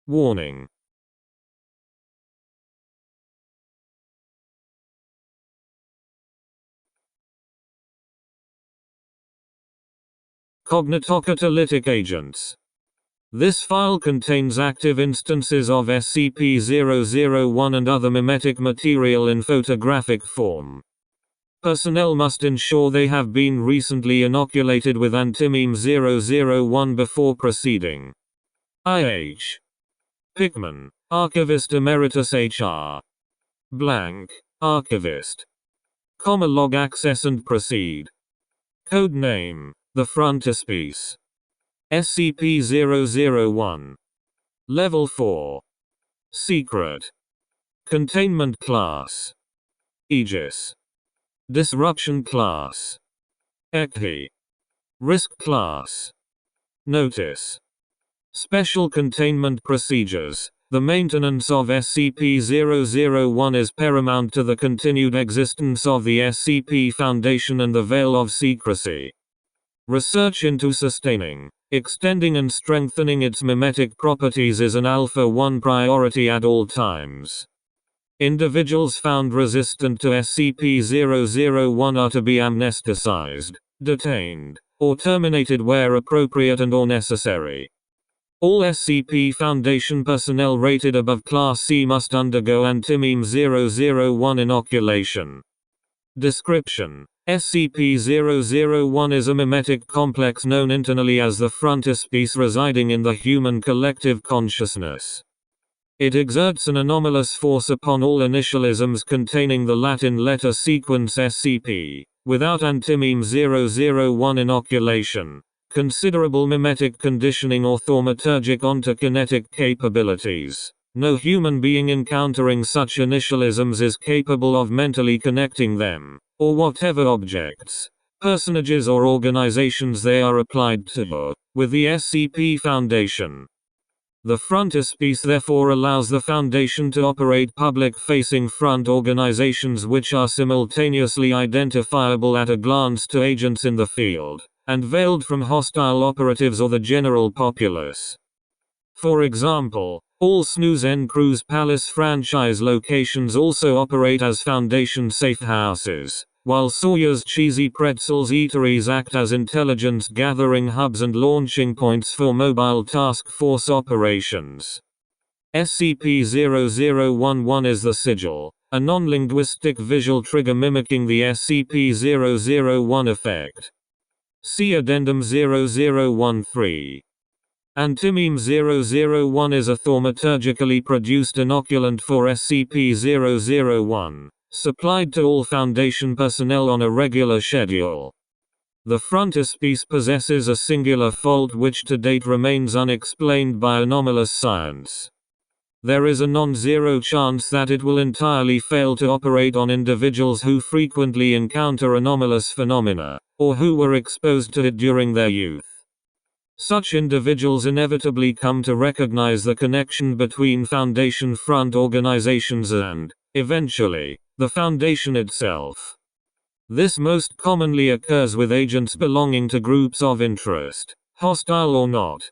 Warning. Cognitocatalytic agents. This file contains active instances of SCP-001 and other mimetic material in photographic form. Personnel must ensure they have been recently inoculated with Antimeme-001 before proceeding. I.H. Pickman, Archivist Emeritus H.R. Blank, Archivist. Log access and proceed. Code name, the Frontispiece. SCP-001. Level 4. Secret. Containment Class. Aegis. Disruption Class. ECHI. Risk Class. Notice. Special Containment Procedures. The maintenance of SCP-001 is paramount to the continued existence of the SCP Foundation and the Veil of Secrecy. Research into sustaining, extending and strengthening its mimetic properties is an Alpha-1 priority at all times. Individuals found resistant to SCP-001 are to be amnesticized, detained, or terminated where appropriate and or necessary. All SCP Foundation personnel rated above Class C must undergo Antimeme-001 inoculation. Description: SCP-001 is a mimetic complex known internally as the Frontispiece residing in the human collective consciousness. It exerts an anomalous force upon all initialisms containing the Latin letter sequence SCP. Without Antimeme-001 inoculation, considerable mimetic conditioning or thaumaturgic ontokinetic capabilities, no human being encountering such initialisms is capable of mentally connecting them, or whatever objects, personages or organizations they are applied to, with the SCP Foundation. The Frontispiece therefore allows the Foundation to operate public-facing front organizations which are simultaneously identifiable at a glance to agents in the field, and veiled from hostile operatives or the general populace. For example, all Snooze and Cruise Palace franchise locations also operate as Foundation safe houses, while Sawyer's Cheesy Pretzels eateries act as intelligence gathering hubs and launching points for mobile task force operations. SCP-0011 is the sigil, a non-linguistic visual trigger mimicking the SCP-001 effect. See Addendum 0013. Antimeme-001 is a thaumaturgically produced inoculant for SCP-001, supplied to all Foundation personnel on a regular schedule. The Frontispiece possesses a singular fault which to date remains unexplained by anomalous science. There is a non-zero chance that it will entirely fail to operate on individuals who frequently encounter anomalous phenomena, or who were exposed to it during their youth. Such individuals inevitably come to recognize the connection between Foundation front organizations and, eventually, the Foundation itself. This most commonly occurs with agents belonging to groups of interest, hostile or not.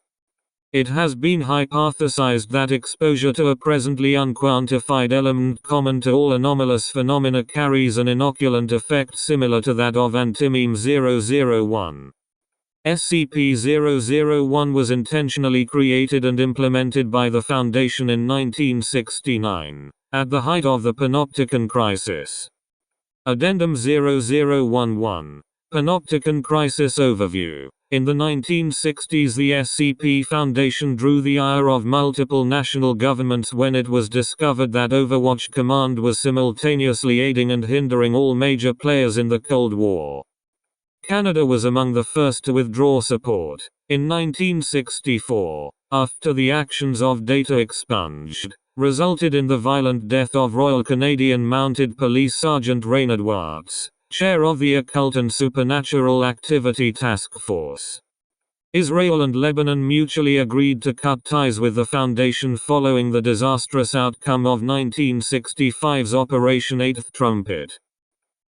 It has been hypothesized that exposure to a presently unquantified element common to all anomalous phenomena carries an inoculant effect similar to that of Antimeme-001. SCP-001 was intentionally created and implemented by the Foundation in 1969, at the height of the Panopticon Crisis. Addendum 0011. Panopticon Crisis Overview. In the 1960s, the SCP Foundation drew the ire of multiple national governments when it was discovered that Overwatch Command was simultaneously aiding and hindering all major players in the Cold War. Canada was among the first to withdraw support. In 1964, after the actions of Data Expunged resulted in the violent death of Royal Canadian Mounted Police Sergeant Raynard Watts, chair of the Occult and Supernatural Activity Task Force. Israel and Lebanon mutually agreed to cut ties with the Foundation following the disastrous outcome of 1965's Operation Eighth Trumpet.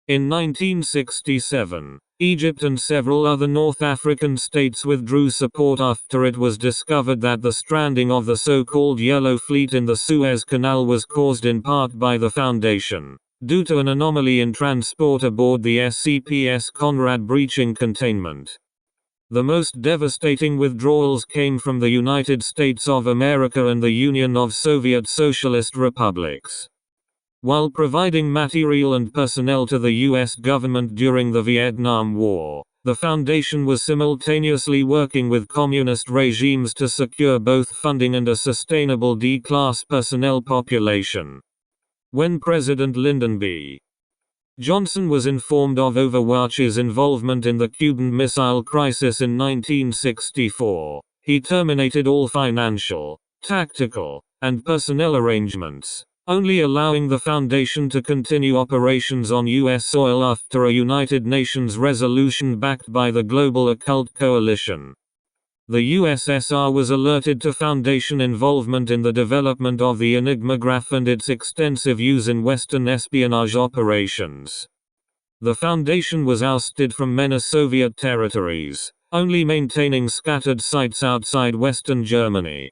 In 1967, Egypt and several other North African states withdrew support after it was discovered that the stranding of the so-called Yellow Fleet in the Suez Canal was caused in part by the Foundation, due to an anomaly in transport aboard the SCPS Conrad breaching containment. The most devastating withdrawals came from the United States of America and the Union of Soviet Socialist Republics. While providing material and personnel to the U.S. government during the Vietnam War, the Foundation was simultaneously working with communist regimes to secure both funding and a sustainable D-class personnel population. When President Lyndon B. Johnson was informed of Overwatch's involvement in the Cuban Missile Crisis in 1964, he terminated all financial, tactical, and personnel arrangements, only allowing the Foundation to continue operations on U.S. soil after a United Nations resolution backed by the Global Occult Coalition. The USSR was alerted to Foundation involvement in the development of the Enigmagraph and its extensive use in Western espionage operations. The Foundation was ousted from many Soviet territories, only maintaining scattered sites outside Western Germany.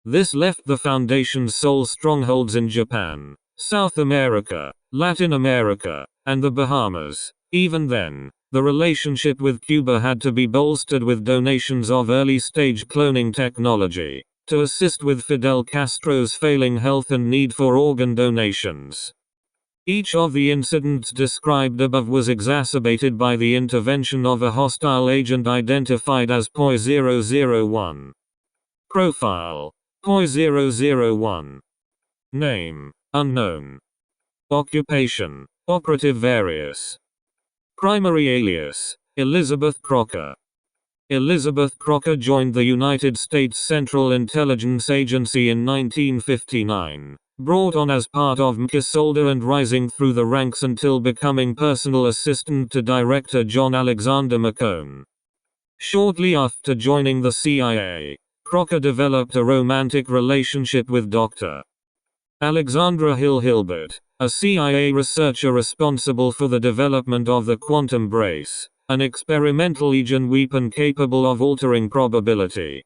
This left the Foundation's sole strongholds in Japan, South America, Latin America, and the Bahamas. Even then, the relationship with Cuba had to be bolstered with donations of early-stage cloning technology, to assist with Fidel Castro's failing health and need for organ donations. Each of the incidents described above was exacerbated by the intervention of a hostile agent identified as POI-001. Profile: POI-001. Name: unknown. Occupation: operative various. Primary alias: Elizabeth Crocker. Elizabeth Crocker joined the United States Central Intelligence Agency in 1959, brought on as part of MK Soldier and rising through the ranks until becoming personal assistant to Director John Alexander McCone. Shortly after joining the CIA, Crocker developed a romantic relationship with Dr. Alexandra Hill Hilbert, a CIA researcher responsible for the development of the quantum brace, an experimental agent weapon capable of altering probability.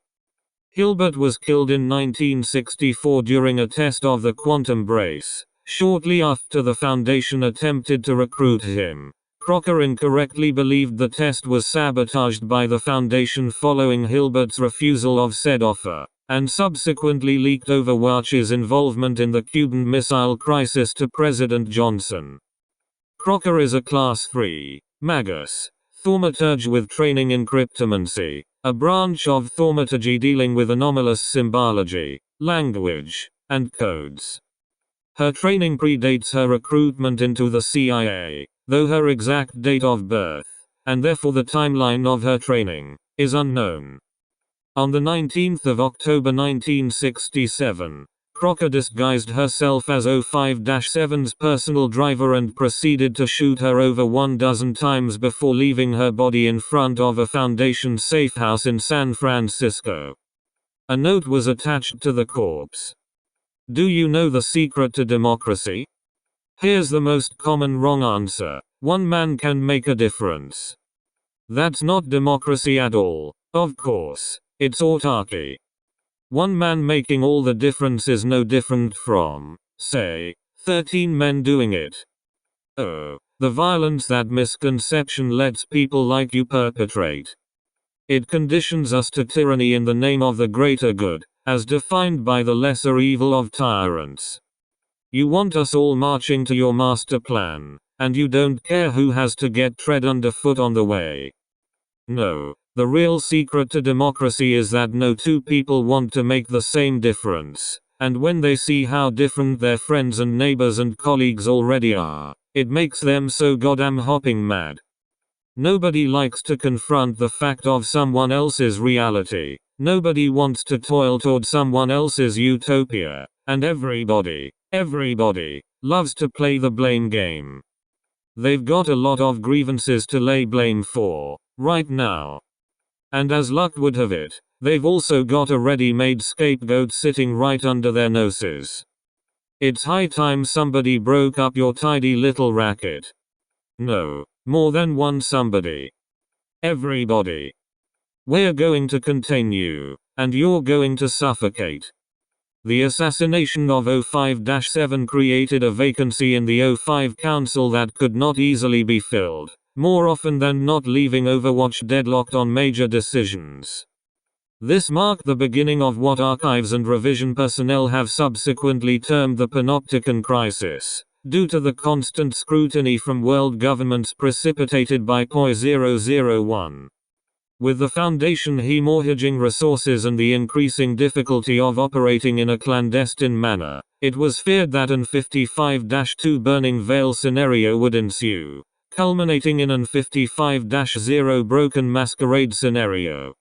Hilbert was killed in 1964 during a test of the quantum brace. Shortly after the Foundation attempted to recruit him, Crocker incorrectly believed the test was sabotaged by the Foundation following Hilbert's refusal of said offer, and subsequently leaked Overwatch's involvement in the Cuban Missile Crisis to President Johnson. Crocker is a Class 3 Magus thaumaturge with training in cryptomancy, a branch of thaumaturgy dealing with anomalous symbology, language, and codes. Her training predates her recruitment into the CIA, though her exact date of birth, and therefore the timeline of her training, is unknown. On the 19th of October 1967, Crocker disguised herself as 05-7's personal driver and proceeded to shoot her over 12 times before leaving her body in front of a Foundation safehouse in San Francisco. A note was attached to the corpse. Do you know the secret to democracy? Here's the most common wrong answer: one man can make a difference. That's not democracy at all, of course, it's autarky. One man making all the difference is no different from, say, 13 men doing it. Oh, the violence that misconception lets people like you perpetrate. It conditions us to tyranny in the name of the greater good, as defined by the lesser evil of tyrants. You want us all marching to your master plan, and you don't care who has to get tread underfoot on the way. No, the real secret to democracy is that no two people want to make the same difference, and when they see how different their friends and neighbors and colleagues already are, it makes them so goddamn hopping mad. Nobody likes to confront the fact of someone else's reality, nobody wants to toil toward someone else's utopia, and everybody loves to play the blame game. They've got a lot of grievances to lay blame for, right now. And as luck would have it, they've also got a ready-made scapegoat sitting right under their noses. It's high time somebody broke up your tidy little racket. No, More than one somebody. Everybody. We're going to contain you, and you're going to suffocate. The assassination of O5-7 created a vacancy in the O5 Council that could not easily be filled, more often than not leaving Overwatch deadlocked on major decisions. This marked the beginning of what archives and revision personnel have subsequently termed the Panopticon Crisis, due to the constant scrutiny from world governments precipitated by POI-001. With the Foundation hemorrhaging resources and the increasing difficulty of operating in a clandestine manner, it was feared that an 55-2 Burning Veil scenario would ensue, culminating in an 55-0 Broken Masquerade scenario.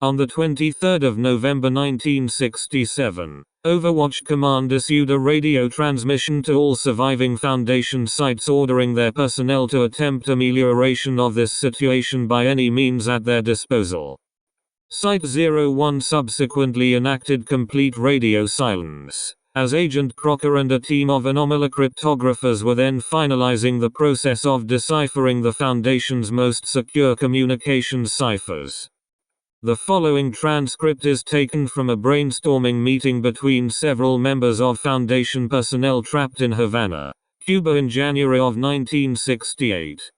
On the 23rd of November 1967, Overwatch Command issued a radio transmission to all surviving Foundation sites ordering their personnel to attempt amelioration of this situation by any means at their disposal. Site 01 subsequently enacted complete radio silence, as Agent Crocker and a team of anomaly cryptographers were then finalizing the process of deciphering the Foundation's most secure communications ciphers. The following transcript is taken from a brainstorming meeting between several members of Foundation personnel trapped in Havana, Cuba in January of 1968.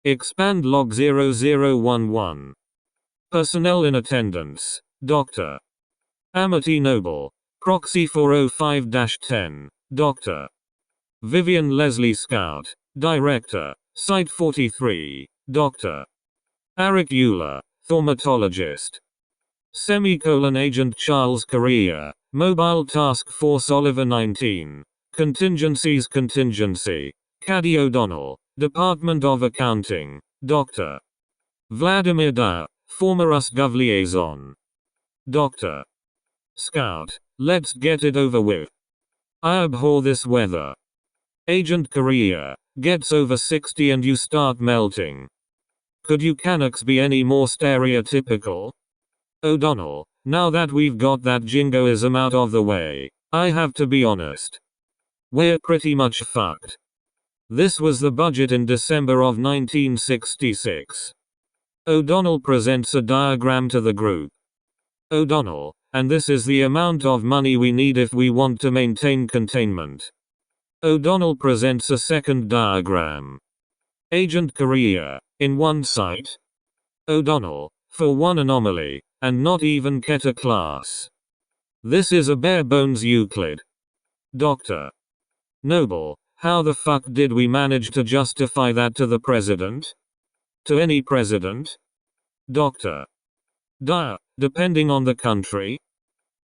Expand log 0011. Personnel in attendance: Dr. Amity Noble, Proxy 405-10, Dr. Vivian Leslie Scout, Director, Site 43, Dr. Eric Euler, Thaumatologist. Agent Charles Correa, Mobile Task Force Oliver 19. Contingencies Contingency. Caddy O'Donnell, Department of Accounting, Dr. Vladimir Da, former USGov liaison. Dr. Scout, let's get it over with. I abhor this weather. Agent Correa, gets over 60 and you start melting. Could you Canucks be any more stereotypical? O'Donnell, now that we've got that jingoism out of the way, I have to be honest. We're pretty much fucked. This was the budget in December of 1966. O'Donnell presents a diagram to the group. O'Donnell, and this is the amount of money we need if we want to maintain containment. O'Donnell presents a second diagram. Agent Correa, in one site. O'Donnell, for one anomaly, and not even Keta class. This is a bare bones Euclid. Dr. Noble, how the fuck did we manage to justify that to the president? To any president? Dr. Depending on the country.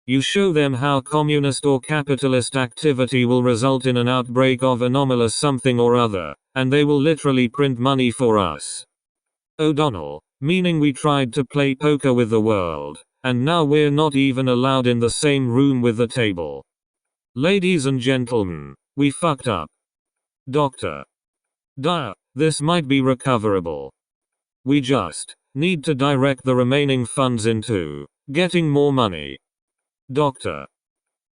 You show them how communist or capitalist activity will result in an outbreak of anomalous something or other, and they will literally print money for us. O'Donnell, meaning we tried to play poker with the world, and now we're not even allowed in the same room with the table. Ladies and gentlemen, we fucked up. Dr. This might be recoverable. We just need to direct the remaining funds into getting more money. Dr.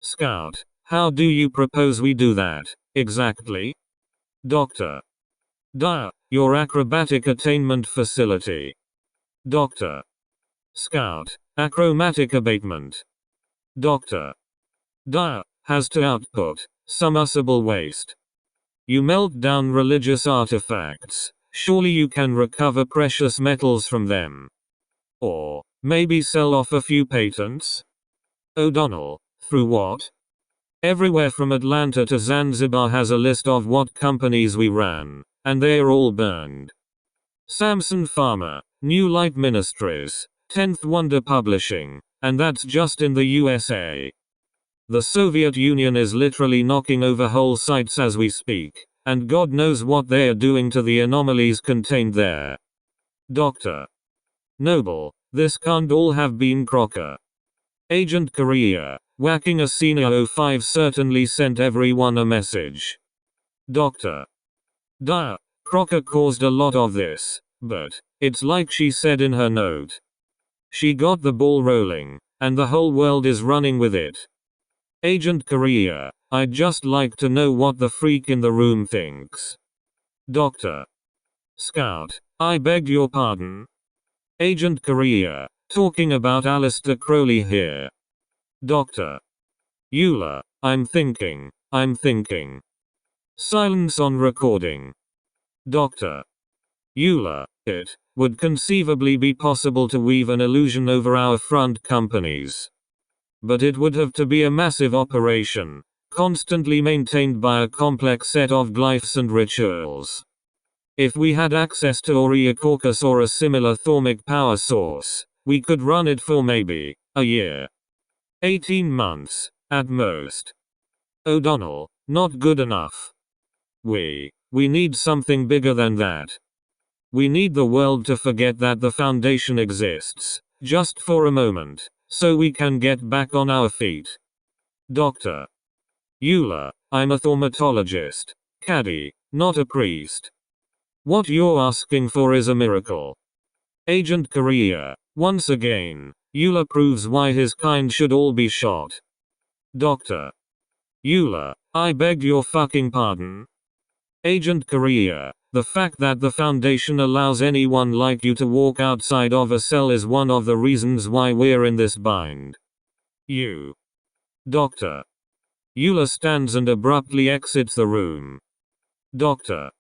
Scout, how do you propose we do that, exactly? Dr. Your acrobatic attainment facility. Dr. Scout, achromatic abatement. Dr. Has to output submersible waste. You melt down religious artifacts, surely you can recover precious metals from them. Or maybe sell off a few patents? O'Donnell, through what? Everywhere from Atlanta to Zanzibar has a list of what companies we ran, and they are all burned. Samson Pharma, New Light Ministries, 10th Wonder Publishing, and that's just in the USA. The Soviet Union is literally knocking over whole sites as we speak, and God knows what they are doing to the anomalies contained there. Dr. Noble, this can't all have been Crocker. Agent Correa, whacking a senior 05 certainly sent everyone a message. Dr. Crocker caused a lot of this, but it's like she said in her note. She got the ball rolling, and the whole world is running with it. Agent Correa, I'd just like to know what the freak in the room thinks. Dr. Scout, I beg your pardon. Agent Korea, talking about Alistair Crowley here. Doctor. Euler, I'm thinking. Silence on recording. Doctor. Euler, it would conceivably be possible to weave an illusion over our front companies. But it would have to be a massive operation, constantly maintained by a complex set of glyphs and rituals. If we had access to Aureocorcus or a similar thaumic power source, we could run it for maybe a year. 18 months, at most. O'Donnell, not good enough. We need something bigger than that. We need the world to forget that the Foundation exists, just for a moment, so we can get back on our feet. Dr. Euler, I'm a thaumatologist. Caddy, not a priest. What you're asking for is a miracle. Agent Korea, once again, Euler proves why his kind should all be shot. Dr. Euler, I beg your fucking pardon. Agent Korea, the fact that the Foundation allows anyone like you to walk outside of a cell is one of the reasons why we're in this bind. You. Doctor. Euler stands and abruptly exits the room. Doctor.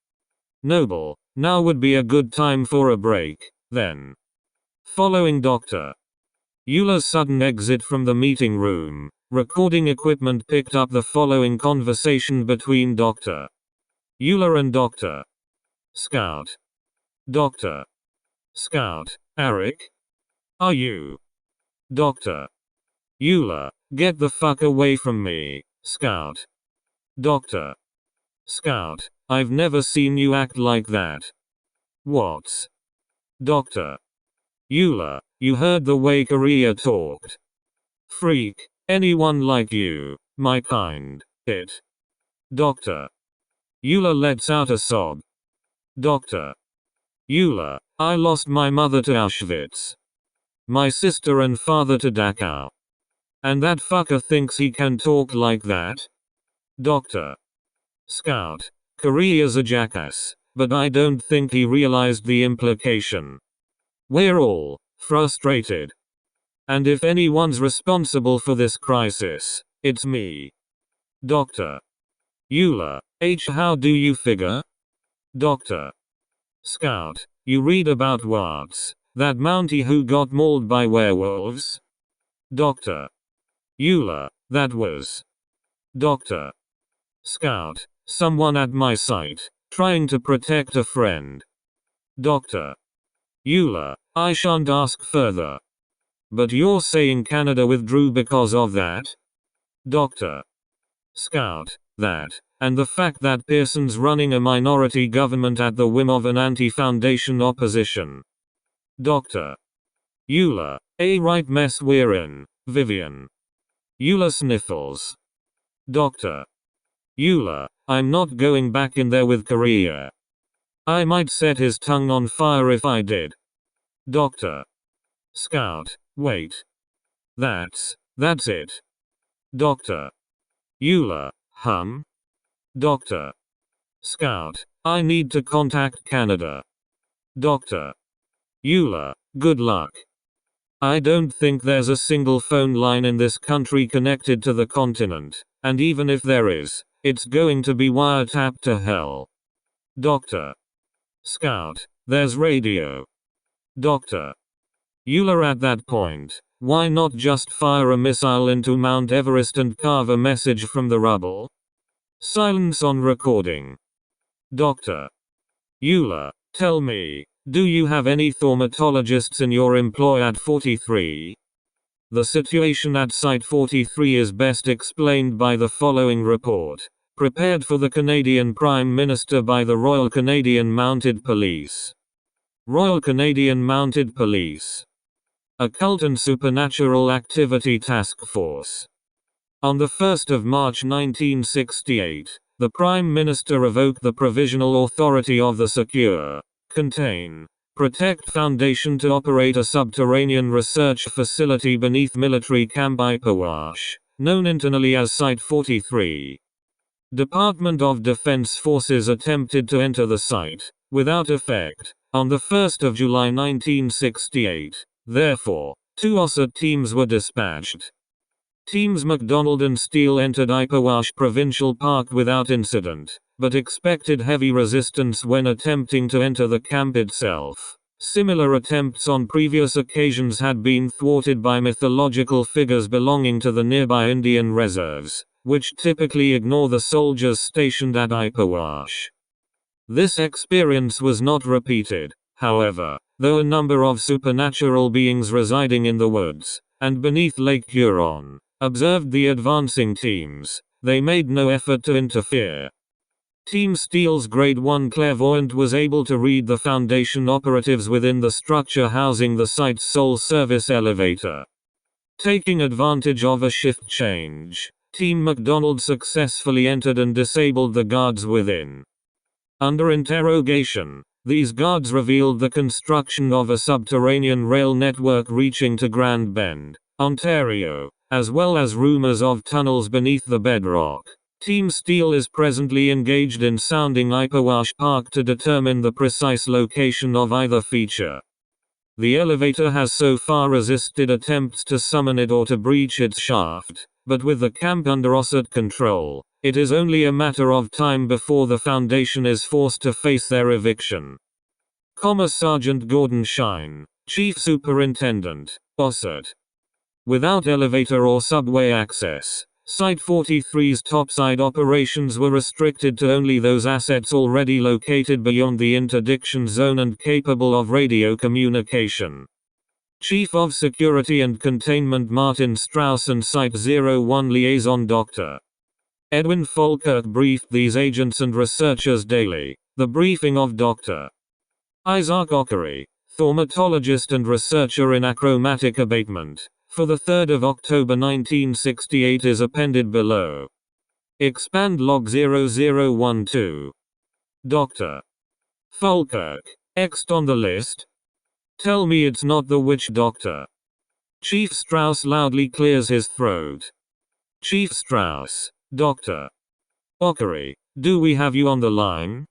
Noble, now would be a good time for a break, then. Following Dr. Euler's sudden exit from the meeting room, recording equipment picked up the following conversation between Dr. Euler and Dr. Scout. Dr. Scout, Eric? Are you? Dr. Euler, get the fuck away from me, Scout. Dr. Scout, I've never seen you act like that. What? Dr. Euler, you heard the way Korea talked. Freak, anyone like you, my kind, it. Dr. Euler lets out a sob. Dr. Euler, I lost my mother to Auschwitz. My sister and father to Dachau. And that fucker thinks he can talk like that? Dr. Scout, Korea's a jackass, but I don't think he realized the implication. We're all frustrated. And if anyone's responsible for this crisis, it's me. Dr. Euler, how do you figure? Dr. Scout, you read about Watts, that Mountie who got mauled by werewolves? Dr. Euler, that was. Dr. Scout, someone at my site, trying to protect a friend. Dr. Euler, I shan't ask further. But you're saying Canada withdrew because of that? Dr. Scout, that, and the fact that Pearson's running a minority government at the whim of an anti-Foundation opposition. Dr. Euler, a right mess we're in, Vivian. Euler sniffles. Dr. Euler, I'm not going back in there with Korea. I might set his tongue on fire if I did. Dr. Scout, wait. That's it. Dr. Euler, Dr. Scout, I need to contact Canada. Dr. Euler, good luck. I don't think there's a single phone line in this country connected to the continent, and even if there is, it's going to be wiretapped to hell. Dr. Scout, there's radio. Dr. Euler, at that point, why not just fire a missile into Mount Everest and carve a message from the rubble? Silence on recording. Dr. Euler, tell me, do you have any thaumatologists in your employ at 43? The situation at Site 43 is best explained by the following report, prepared for the Canadian Prime Minister by the Royal Canadian Mounted Police. Royal Canadian Mounted Police. Occult and Supernatural Activity Task Force. On the 1st of March 1968, the Prime Minister revoked the provisional authority of the Secure, Contain, Protect Foundation to operate a subterranean research facility beneath military Camp Ipawash, known internally as Site 43. Department of Defense forces attempted to enter the site, without effect, on the 1st of July 1968. Therefore, 2 OSSET teams were dispatched. Teams McDonald and Steele entered Ipperwash Provincial Park without incident, but expected heavy resistance when attempting to enter the camp itself. Similar attempts on previous occasions had been thwarted by mythological figures belonging to the nearby Indian reserves, which typically ignore the soldiers stationed at Ipperwash. This experience was not repeated, however, though a number of supernatural beings residing in the woods, and beneath Lake Huron, observed the advancing teams. They made no effort to interfere. Team Steele's Grade 1 clairvoyant was able to read the Foundation operatives within the structure housing the site's sole service elevator. Taking advantage of a shift change, Team McDonald successfully entered and disabled the guards within. Under interrogation, these guards revealed the construction of a subterranean rail network reaching to Grand Bend, Ontario, as well as rumors of tunnels beneath the bedrock. Team Steele is presently engaged in sounding Ipperwash Park to determine the precise location of either feature. The elevator has so far resisted attempts to summon it or to breach its shaft, but with the camp under OSSET control, it is only a matter of time before the Foundation is forced to face their eviction. Sergeant Gordon Shine, Chief Superintendent, OSSET. Without elevator or subway access, Site 43's topside operations were restricted to only those assets already located beyond the interdiction zone and capable of radio communication. Chief of Security and Containment Martin Strauss and Site 01 liaison Dr. Edwin Falkirk briefed these agents and researchers daily. The briefing of Dr. Isaac Ockery, thaumatologist and researcher in achromatic abatement, for the 3rd of October 1968 is appended below. Expand log 0012. Dr. Falkirk, X'd on the list? Tell me it's not the witch doctor. Chief Strauss loudly clears his throat. Chief Strauss, Dr. Ockery, do we have you on the line?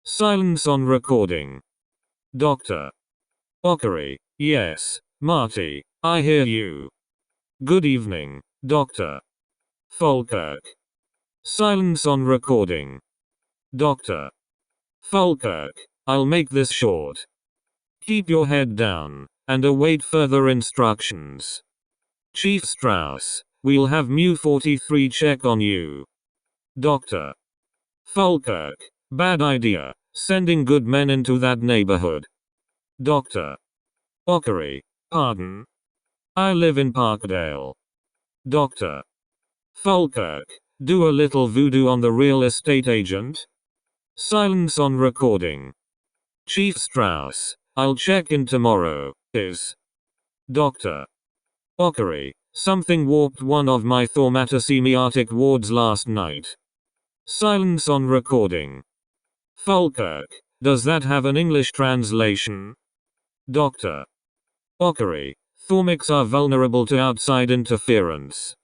Silence on recording. Dr. Ockery, yes, Marty, I hear you. Good evening, Dr. Falkirk. Silence on recording. Dr. Falkirk, I'll make this short. Keep your head down, and await further instructions. Chief Strauss, we'll have Mu-43 check on you. Dr. Falkirk, bad idea, sending good men into that neighborhood. Dr. Ockery, pardon? I live in Parkdale. Dr. Falkirk, do a little voodoo on the real estate agent? Silence on recording. Chief Strauss, I'll check in tomorrow. Is Dr. Ockery, something warped one of my thaumatosemiotic wards last night. Silence on recording. Falkirk, does that have an English translation? Dr. Ockery, thaumics are vulnerable to outside interference.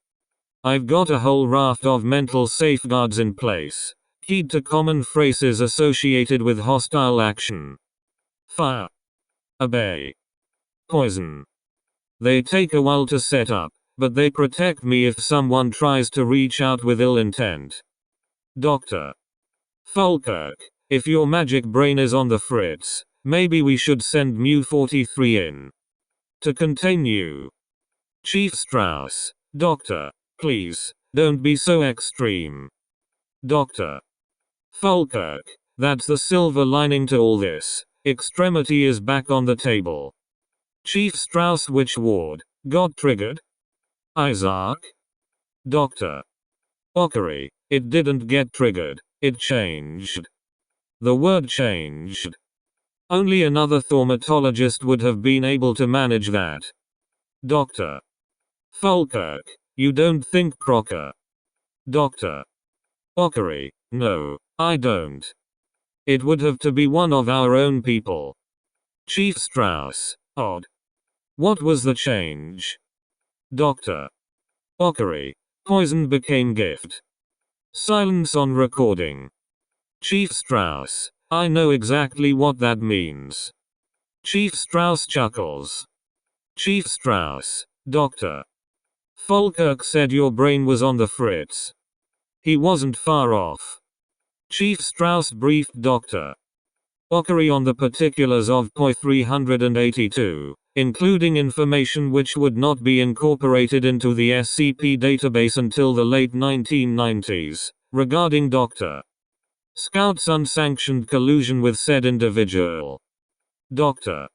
I've got a whole raft of mental safeguards in place, keyed to common phrases associated with hostile action. Fire. Obey. Poison. They take a while to set up, but they protect me if someone tries to reach out with ill intent. Dr. Falkirk, if your magic brain is on the fritz, maybe we should send Mu-43 in to contain you. Chief Strauss, Doctor, please, don't be so extreme. Dr. Falkirk, that's the silver lining to all this. Extremity is back on the table. Chief Strauss, which ward got triggered? Isaac? Dr. Ockery, it didn't get triggered, it changed. The word changed. Only another thaumatologist would have been able to manage that. Dr. Falkirk, you don't think Crocker? Dr. Ockery, no, I don't. It would have to be one of our own people. Chief Strauss, odd. What was the change? Dr. Ockery, poison became gift. Silence on recording. Chief Strauss, I know exactly what that means. Chief Strauss chuckles. Chief Strauss, Doctor. Falkirk said your brain was on the fritz. He wasn't far off. Chief Strauss briefed Dr. Ockery on the particulars of POI 382, including information which would not be incorporated into the SCP database until the late 1990s, regarding Dr. Scout's unsanctioned collusion with said individual. Dr.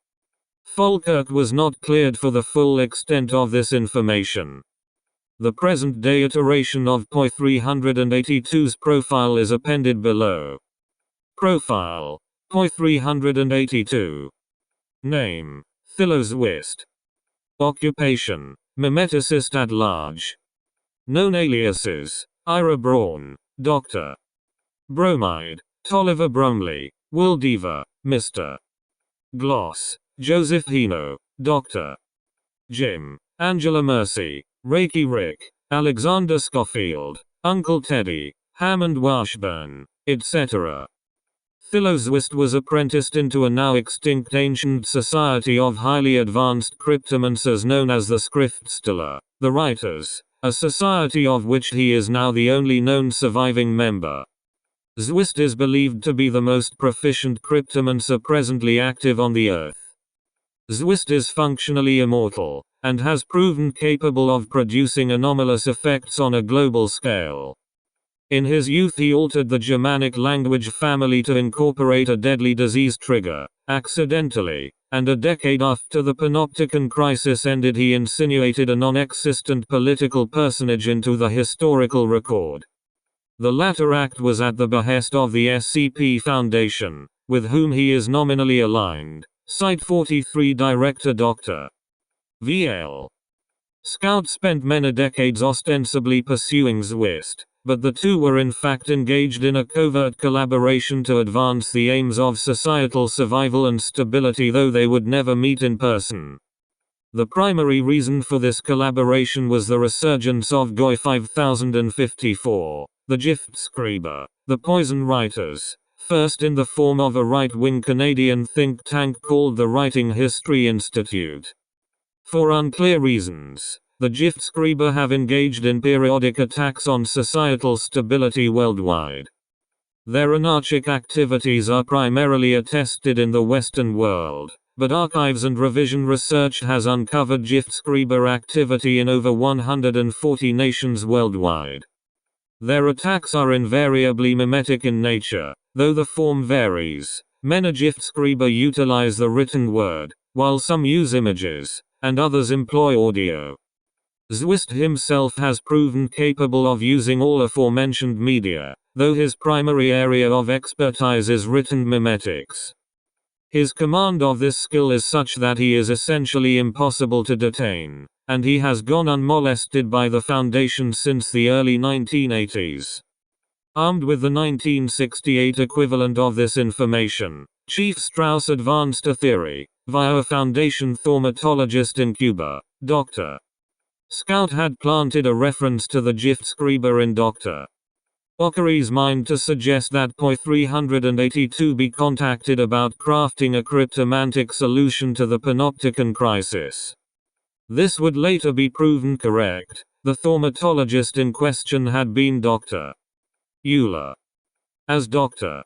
Falkirk was not cleared for the full extent of this information. The present-day iteration of POI 382's profile is appended below. Profile: POI 382. Name: Philozwist. Occupation: mimeticist at large. Known aliases: Ira Braun, Dr. Bromide, Tolliver Bromley, Wooldiva, Mr. Gloss, Joseph Hino, Dr. Jim, Angela Mercy, Reiki Rick, Alexander Schofield, Uncle Teddy, Hammond Washburn, etc. Philozwist was apprenticed into a now extinct ancient society of highly advanced cryptomancers known as the Schriftsteller, the Writers, a society of which he is now the only known surviving member. Zwist is believed to be the most proficient cryptomancer presently active on the Earth. Zwist is functionally immortal, and has proven capable of producing anomalous effects on a global scale. In his youth he altered the Germanic language family to incorporate a deadly disease trigger, accidentally, and a decade after the Panopticon Crisis ended he insinuated a non-existent political personage into the historical record. The latter act was at the behest of the SCP Foundation, with whom he is nominally aligned. Site 43 Director Dr. V.L. Scout spent many decades ostensibly pursuing Zwist, but the two were in fact engaged in a covert collaboration to advance the aims of societal survival and stability, though they would never meet in person. The primary reason for this collaboration was the resurgence of GOI 5054, the Giftschreiber, the Poison Writers, first in the form of a right-wing Canadian think tank called the Writing History Institute. For unclear reasons, the Giftschreiber have engaged in periodic attacks on societal stability worldwide. Their anarchic activities are primarily attested in the Western world, but archives and revision research has uncovered Giftschreiber activity in over 140 nations worldwide. Their attacks are invariably mimetic in nature, though the form varies. Many Giftschreiber utilize the written word, while some use images, and others employ audio. Zwist himself has proven capable of using all aforementioned media, though his primary area of expertise is written mimetics. His command of this skill is such that he is essentially impossible to detain, and he has gone unmolested by the Foundation since the early 1980s. Armed with the 1968 equivalent of this information, Chief Strauss advanced a theory, via a Foundation thaumatologist in Cuba, Dr. Scout had planted a reference to the Giftschreiber in Dr. Ockery's mind to suggest that POI 382 be contacted about crafting a cryptomantic solution to the Panopticon Crisis. This would later be proven correct. The thaumatologist in question had been Dr. Euler. As Dr.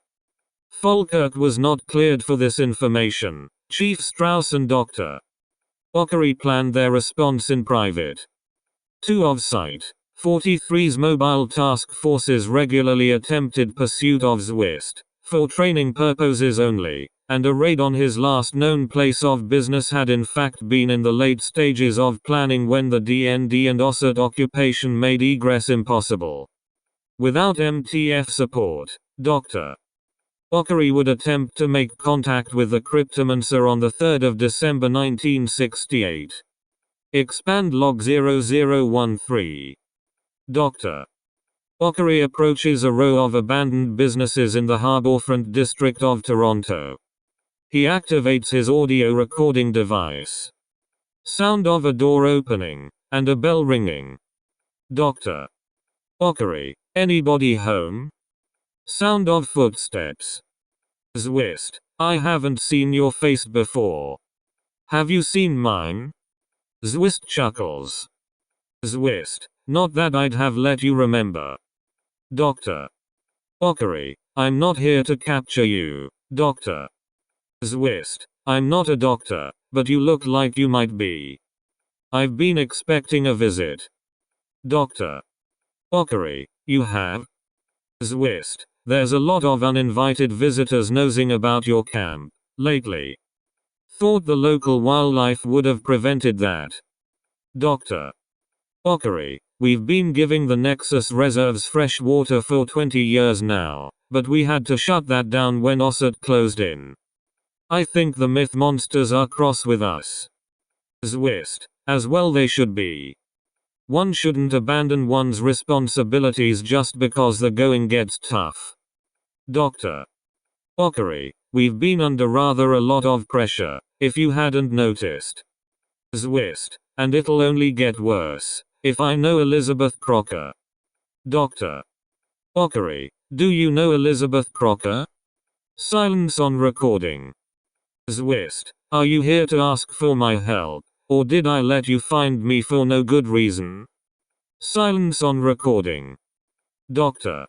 Falkirk was not cleared for this information, Chief Strauss and Dr. Ockery planned their response in private. 2 of Site 43's mobile task forces regularly attempted pursuit of Zwist, for training purposes only, and a raid on his last known place of business had in fact been in the late stages of planning when the DND and OSSET occupation made egress impossible. Without MTF support, Dr. Ockery would attempt to make contact with the cryptomancer on the 3rd of December 1968. Expand log 0013. Dr. Ockery approaches a row of abandoned businesses in the Harbourfront district of Toronto. He activates his audio recording device. Sound of a door opening, and a bell ringing. Dr. Ockery, anybody home? Sound of footsteps. Zwist. I haven't seen your face before. Have you seen mine? Zwist chuckles. Zwist. Not that I'd have let you remember. Doctor. Okari. I'm not here to capture you, Doctor. Zwist. I'm not a doctor, but you look like you might be. I've been expecting a visit. Doctor. Okari. You have? Zwist. There's a lot of uninvited visitors nosing about your camp lately. Thought the local wildlife would have prevented that. Doctor. Okari. We've been giving the Nexus reserves fresh water for 20 years now, but we had to shut that down when Ossett closed in. I think the myth monsters are cross with us. Zwist. As well they should be. One shouldn't abandon one's responsibilities just because the going gets tough. Doctor. Okari. We've been under rather a lot of pressure, if you hadn't noticed. Zwist. And it'll only get worse. If I know Elizabeth Crocker. Doctor. Okari. Do you know Elizabeth Crocker? Silence on recording. Zwist. Are you here to ask for my help, or did I let you find me for no good reason? Silence on recording. Doctor.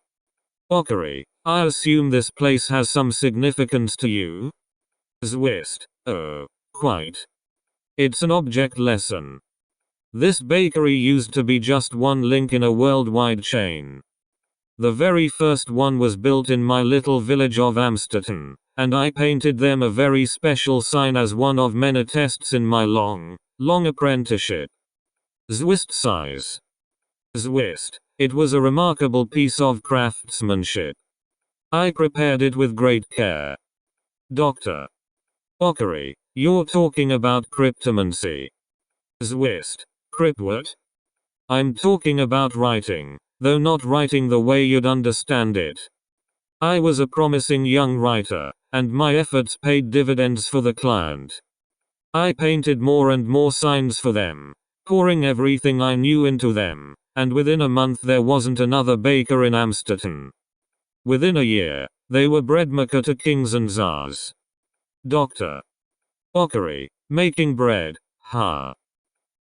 Okari. I assume this place has some significance to you? Zwist. Oh, quite. It's an object lesson. This bakery used to be just one link in a worldwide chain. The very first one was built in my little village of Amsterton, and I painted them a very special sign as one of many tests in my long apprenticeship. Zwist sighs. Zwist. It was a remarkable piece of craftsmanship. I prepared it with great care. Doctor. Okari. You're talking about cryptomancy. Zwist. Cryptwhat? I'm talking about writing, though not writing the way you'd understand it. I was a promising young writer, and my efforts paid dividends for the client. I painted more and more signs for them, pouring everything I knew into them, and within a month there wasn't another baker in Amsterton. Within a year, they were breadmaker to kings and czars. Doctor. Okari. Making bread, ha.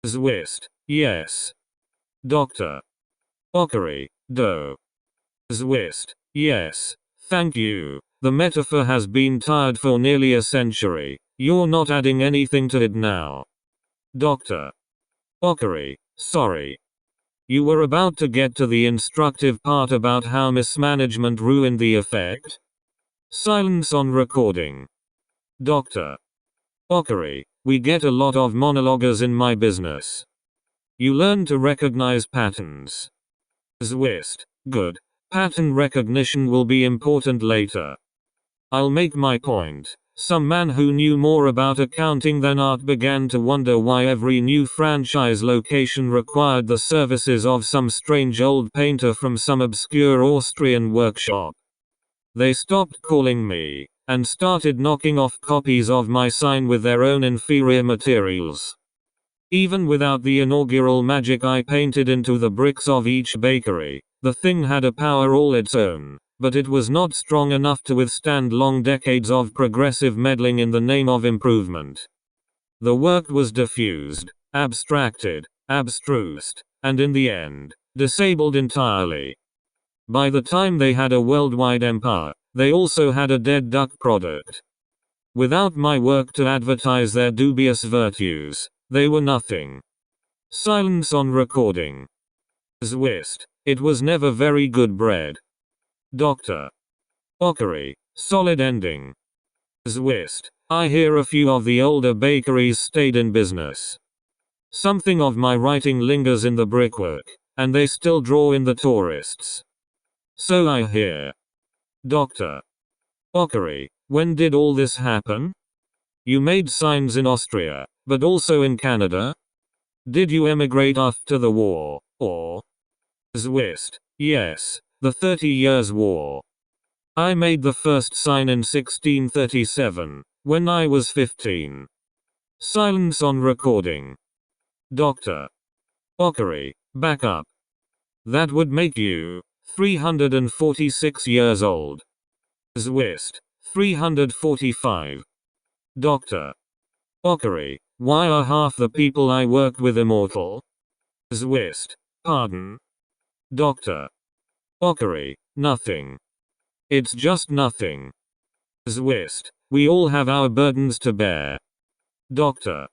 Zwist. Yes. Doctor. Okari. Dough. Zwist. Yes. Thank you. The metaphor has been tired for nearly a century. You're not adding anything to it now. Doctor. Okari. Sorry. You were about to get to the instructive part about how mismanagement ruined the effect? Silence on recording. Doctor. Okari. We get a lot of monologuers in my business. You learn to recognize patterns. Zwist. Good. Pattern recognition will be important later. I'll make my point. Some man who knew more about accounting than art began to wonder why every new franchise location required the services of some strange old painter from some obscure Austrian workshop. They stopped calling me, and started knocking off copies of my sign with their own inferior materials. Even without the inaugural magic I painted into the bricks of each bakery, the thing had a power all its own, but it was not strong enough to withstand long decades of progressive meddling in the name of improvement. The work was diffused, abstracted, abstrused, and in the end, disabled entirely. By the time they had a worldwide empire, they also had a dead duck product. Without my work to advertise their dubious virtues, they were nothing. Silence on recording. Zwist. It was never very good bread. Doctor. Okari. Solid ending. Zwist. I hear a few of the older bakeries stayed in business. Something of my writing lingers in the brickwork, and they still draw in the tourists. So I hear. Doctor. Okari. When did all this happen? You made signs in Austria, but also in Canada? Did you emigrate after the war, or? Zwist. Yes, the 30 Years' War. I made the first sign in 1637, when I was 15. Silence on recording. Doctor. Okari. Back up. That would make you 346 years old. Zwist. 345. Dr. Ockery. Why are half the people I worked with immortal? Zwist. Pardon? Dr. Ockery. Nothing. It's just nothing. Zwist. We all have our burdens to bear. Dr.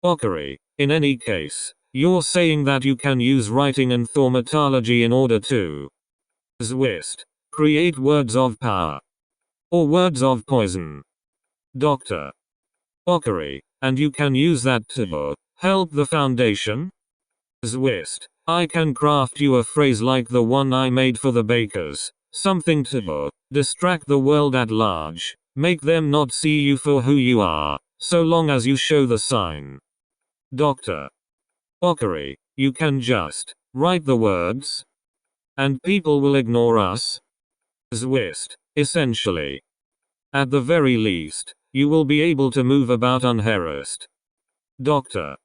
Ockery. In any case, you're saying that you can use writing and thaumatology in order to Zwist. Create words of power. Or words of poison. Dr. Ockery. And you can use that to help the Foundation? Zwist. I can craft you a phrase like the one I made for the bakers. Something to distract the world at large. Make them not see you for who you are, so long as you show the sign. Dr. Ockery. You can just write the words, and people will ignore us? Zwist. Essentially. At the very least, you will be able to move about unharassed. Dr.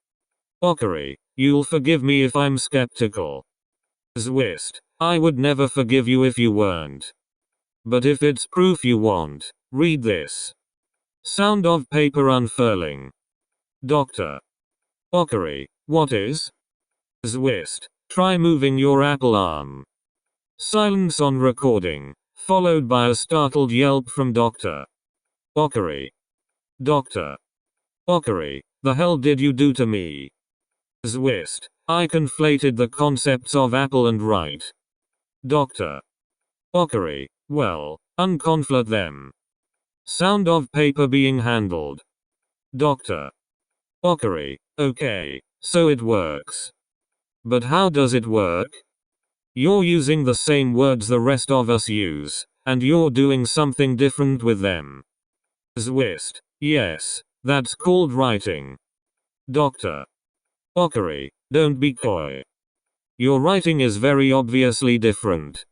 Ockery. You'll forgive me if I'm skeptical. Zwist. I would never forgive you if you weren't. But if it's proof you want, read this. Sound of paper unfurling. Dr. Ockery. What is? Zwist. Try moving your Apple arm. Silence on recording, followed by a startled yelp from Dr. Ockery. Dr. Ockery. The hell did you do to me? Zwist. I conflated the concepts of apple and right. Dr. Ockery. Well, unconflate them. Sound of paper being handled. Dr. Ockery. Okay, so it works. But how does it work? You're using the same words the rest of us use, and you're doing something different with them. Zwist. Yes, that's called writing. Dr. Ockery. Don't be coy. Your writing is very obviously different.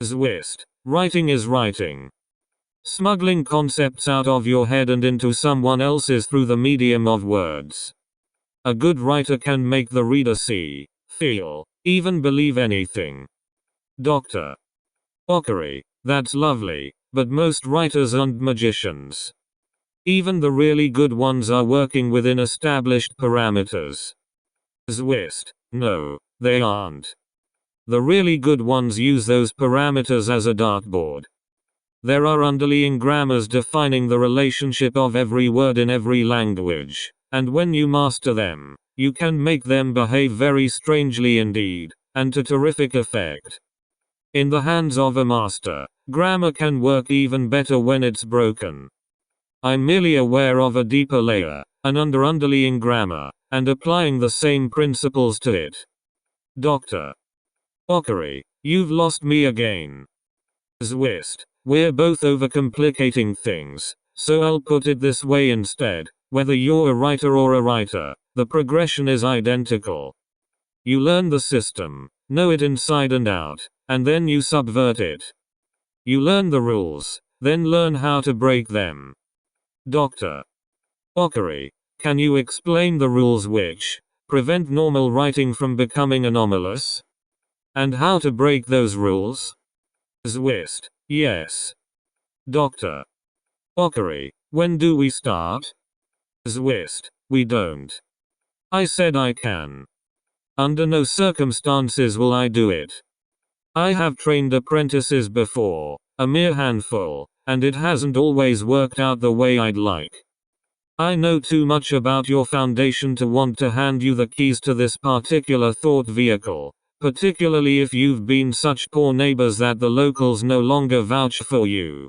Zwist. Writing is writing. Smuggling concepts out of your head and into someone else's through the medium of words. A good writer can make the reader see, feel, even believe anything. Dr. Ockery. That's lovely, but most writers aren't magicians. Even the really good ones are working within established parameters. Zwist. No, they aren't. The really good ones use those parameters as a dartboard. There are underlying grammars defining the relationship of every word in every language, and when you master them, you can make them behave very strangely indeed, and to terrific effect. In the hands of a master, grammar can work even better when it's broken. I'm merely aware of a deeper layer, an underlying grammar, and applying the same principles to it. Dr. Ockery. You've lost me again. Zwist. We're both overcomplicating things, so I'll put it this way instead. Whether you're a writer or a writer, the progression is identical. You learn the system, know it inside and out, and then you subvert it. You learn the rules, then learn how to break them. Dr. Ockery. Can you explain the rules which prevent normal writing from becoming anomalous? And how to break those rules? Zwist. Yes. Dr. Ockery. When do we start? Zwist. We don't. I said I can. Under no circumstances will I do it. I have trained apprentices before, a mere handful, and it hasn't always worked out the way I'd like. I know too much about your foundation to want to hand you the keys to this particular thought vehicle, particularly if you've been such poor neighbors that the locals no longer vouch for you.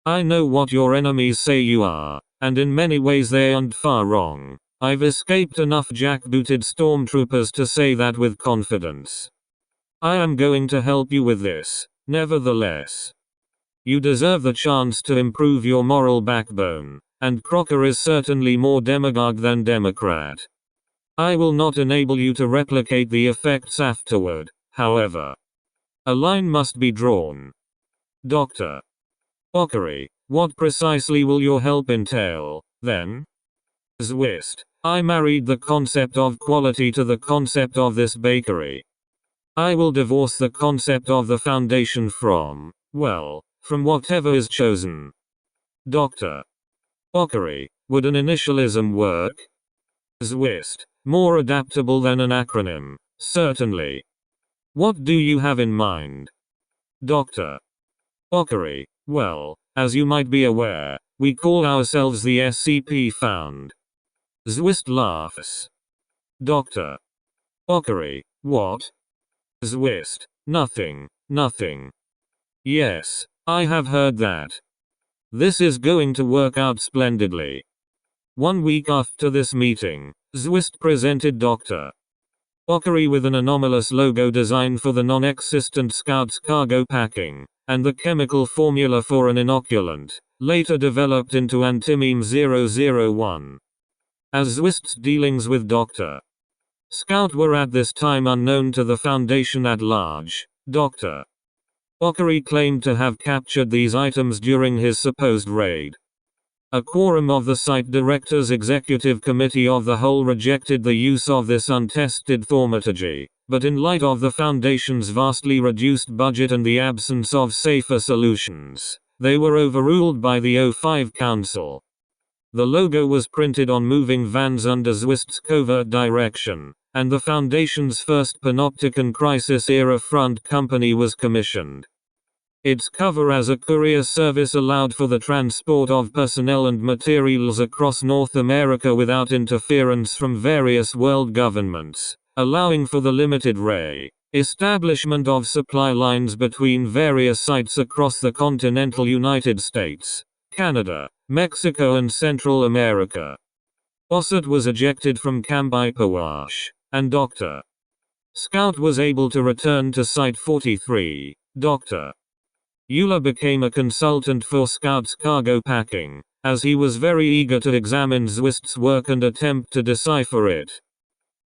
I know what your enemies say you are, and in many ways they aren't far wrong. I've escaped enough jackbooted stormtroopers to say that with confidence. I am going to help you with this, nevertheless. You deserve the chance to improve your moral backbone, and Crocker is certainly more demagogue than Democrat. I will not enable you to replicate the effects afterward, however. A line must be drawn. Dr. Ockery. What precisely will your help entail, then? Zwist. I married the concept of quality to the concept of this bakery. I will divorce the concept of the foundation from whatever is chosen. Doctor. Okari. Would an initialism work? Zwist. More adaptable than an acronym. Certainly. What do you have in mind? Doctor. Okari. Well, as you might be aware, we call ourselves the SCP Found. Zwist laughs. Doctor. Okari. What? Zwist. Nothing. Nothing. Yes, I have heard that. This is going to work out splendidly. 1 week after this meeting, Zwist presented Dr. Okari with an anomalous logo design for the non-existent Scout's cargo packing, and the chemical formula for an inoculant, later developed into Antimeme 001. As Zwist's dealings with Dr. Scout were at this time unknown to the Foundation at large, Dr. Okari claimed to have captured these items during his supposed raid. A quorum of the site directors' executive committee of the whole rejected the use of this untested thaumaturgy, but in light of the Foundation's vastly reduced budget and the absence of safer solutions, they were overruled by the O5 Council. The logo was printed on moving vans under Zwist's covert direction, and the Foundation's first Panopticon Crisis era front company was commissioned. Its cover as a courier service allowed for the transport of personnel and materials across North America without interference from various world governments, allowing for the limited establishment of supply lines between various sites across the continental United States, Canada, Mexico and Central America. Ossett was ejected from Camp Ipawash, and Dr. Scout was able to return to Site 43. Dr. Euler became a consultant for Scout's cargo packing, as he was very eager to examine Zwist's work and attempt to decipher it.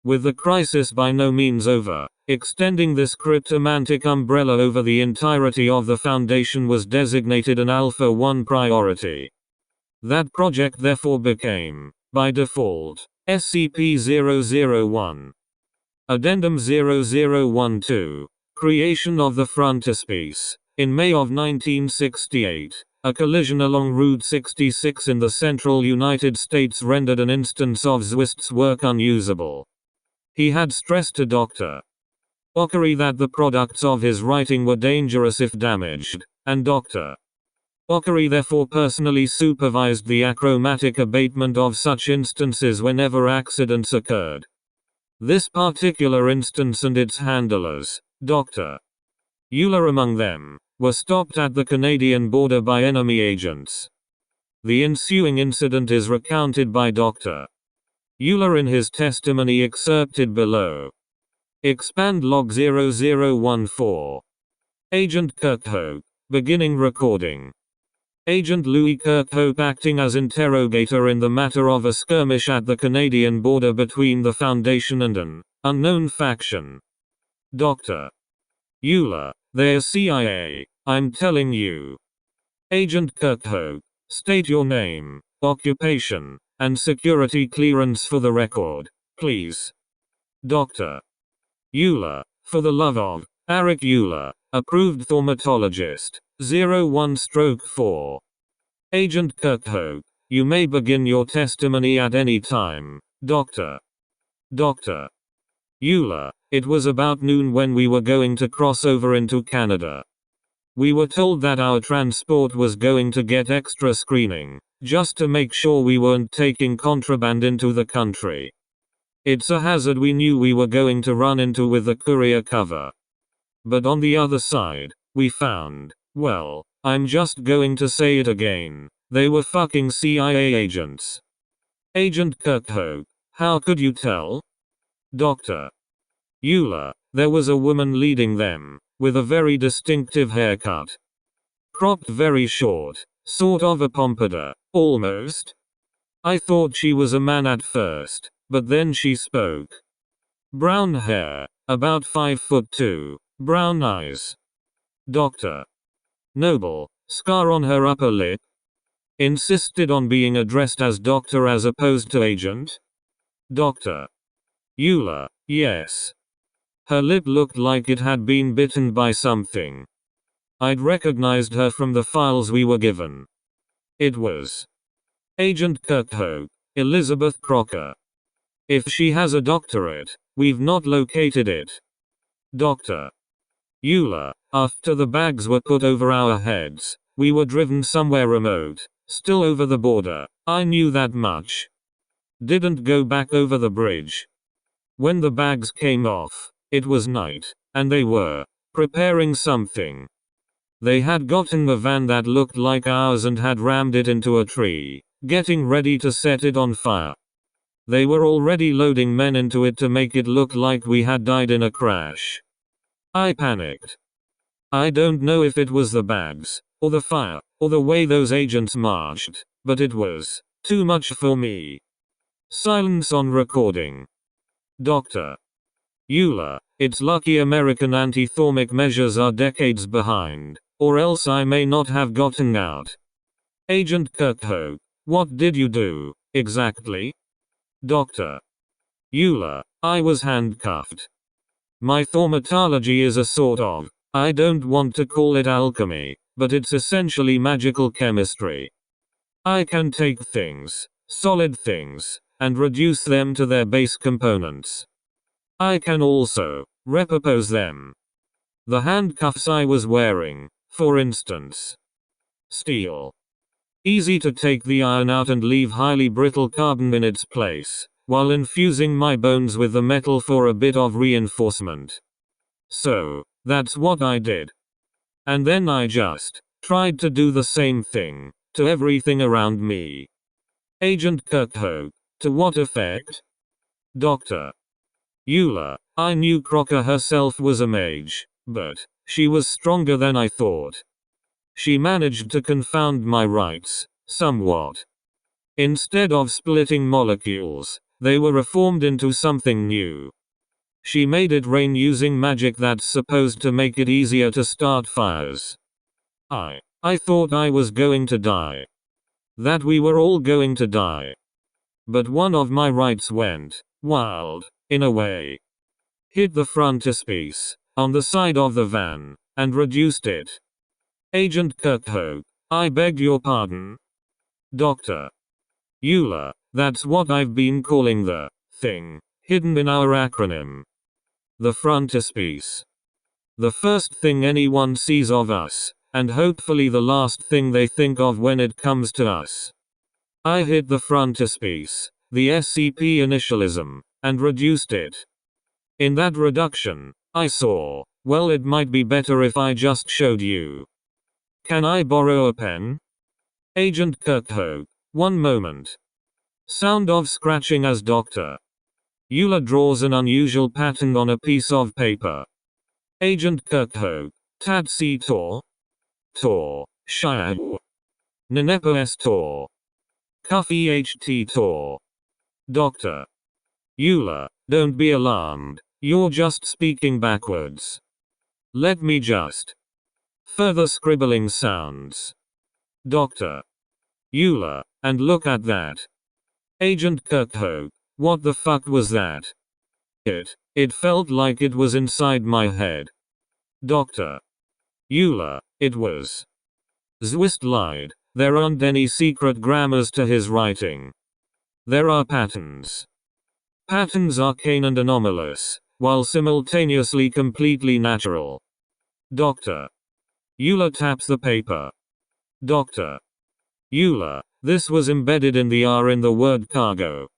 With the crisis by no means over, extending this cryptomantic umbrella over the entirety of the Foundation was designated an Alpha 1 priority. That project therefore became, by default, SCP-001. Addendum 0012. Creation of the Frontispiece. In May of 1968, a collision along Route 66 in the central United States rendered an instance of Zwist's work unusable. He had stressed to Dr. Okari that the products of his writing were dangerous if damaged, and Dr. Okari therefore personally supervised the achromatic abatement of such instances whenever accidents occurred. This particular instance and its handlers, Dr. Euler among them, were stopped at the Canadian border by enemy agents. The ensuing incident is recounted by Dr. Euler in his testimony excerpted below. Expand log 0014. Agent Kirkhope. Beginning recording. Agent Louis Kirkhope acting as interrogator in the matter of a skirmish at the Canadian border between the Foundation and an unknown faction. Dr. Euler. They're CIA, I'm telling you. Agent Kirkhope. State your name, occupation, and security clearance for the record, please. Dr. Euler. For the love of Eric Euler, approved thaumatologist. 01/4. Agent Kirkhope. You may begin your testimony at any time, Dr. Euler. It was about noon when we were going to cross over into Canada. We were told that our transport was going to get extra screening, just to make sure we weren't taking contraband into the country. It's a hazard we knew we were going to run into with the courier cover. But on the other side, we found, well, I'm just going to say it again, they were fucking CIA agents. Agent Kirkhope. How could you tell? Dr. Euler. There was a woman leading them, with a very distinctive haircut. Cropped very short, sort of a pompadour, almost. I thought she was a man at first, but then she spoke. Brown hair, about 5'2", brown eyes. Dr. Noble. Scar on her upper lip. Insisted on being addressed as doctor as opposed to agent. Dr. Euler. Yes. Her lip looked like it had been bitten by something. I'd recognized her from the files we were given. It was Agent Kirkhope, Elizabeth Crocker. If she has a doctorate, we've not located it. Dr. Euler, after the bags were put over our heads, we were driven somewhere remote, still over the border. I knew that much. Didn't go back over the bridge. When the bags came off, it was night, and they were preparing something. They had gotten the van that looked like ours and had rammed it into a tree, getting ready to set it on fire. They were already loading men into it to make it look like we had died in a crash. I panicked. I don't know if it was the bags, or the fire, or the way those agents marched, but it was too much for me. Silence on recording. Dr. Euler, it's lucky American anti-thermic measures are decades behind, or else I may not have gotten out. Agent Kirkhope, what did you do, exactly? Dr. Euler, I was handcuffed. My thaumatology is a sort of, I don't want to call it alchemy, but it's essentially magical chemistry. I can take things, solid things, and reduce them to their base components. I can also repurpose them. The handcuffs I was wearing, for instance. Steel. Easy to take the iron out and leave highly brittle carbon in its place, while infusing my bones with the metal for a bit of reinforcement. So, that's what I did. And then I just tried to do the same thing to everything around me. Agent Kirkhope, to what effect? Dr. Euler, I knew Crocker herself was a mage, but she was stronger than I thought. She managed to confound my rights, somewhat. Instead of splitting molecules, they were reformed into something new. She made it rain using magic that's supposed to make it easier to start fires. I thought I was going to die. That we were all going to die. But one of my rights went wild, in a way. Hit the frontispiece on the side of the van, and reduced it. Agent Kirkhope, I beg your pardon? Dr. Euler, that's what I've been calling the thing hidden in our acronym. The frontispiece. The first thing anyone sees of us, and hopefully the last thing they think of when it comes to us. I hit the frontispiece, the SCP initialism, and reduced it. In that reduction, I saw, well, it might be better if I just showed you. Can I borrow a pen? Agent Kirkhope, one moment. Sound of scratching as Dr. Euler draws an unusual pattern on a piece of paper. Agent Kirkhope, Tatsi Tor. Tor, Shia. Nenepo S Tor. Cuffy HT Tor. Dr. Euler, don't be alarmed, you're just speaking backwards. Let me just. Further scribbling sounds. Dr. Euler, and look at that. Agent Kirkhope, what the fuck was that? It felt like it was inside my head. Dr. Euler, it was. Zwist lied, there aren't any secret grammars to his writing. There are patterns. Patterns arcane and anomalous, while simultaneously completely natural. Dr. Euler taps the paper. Dr. Euler, this was embedded in the R in the word cargo.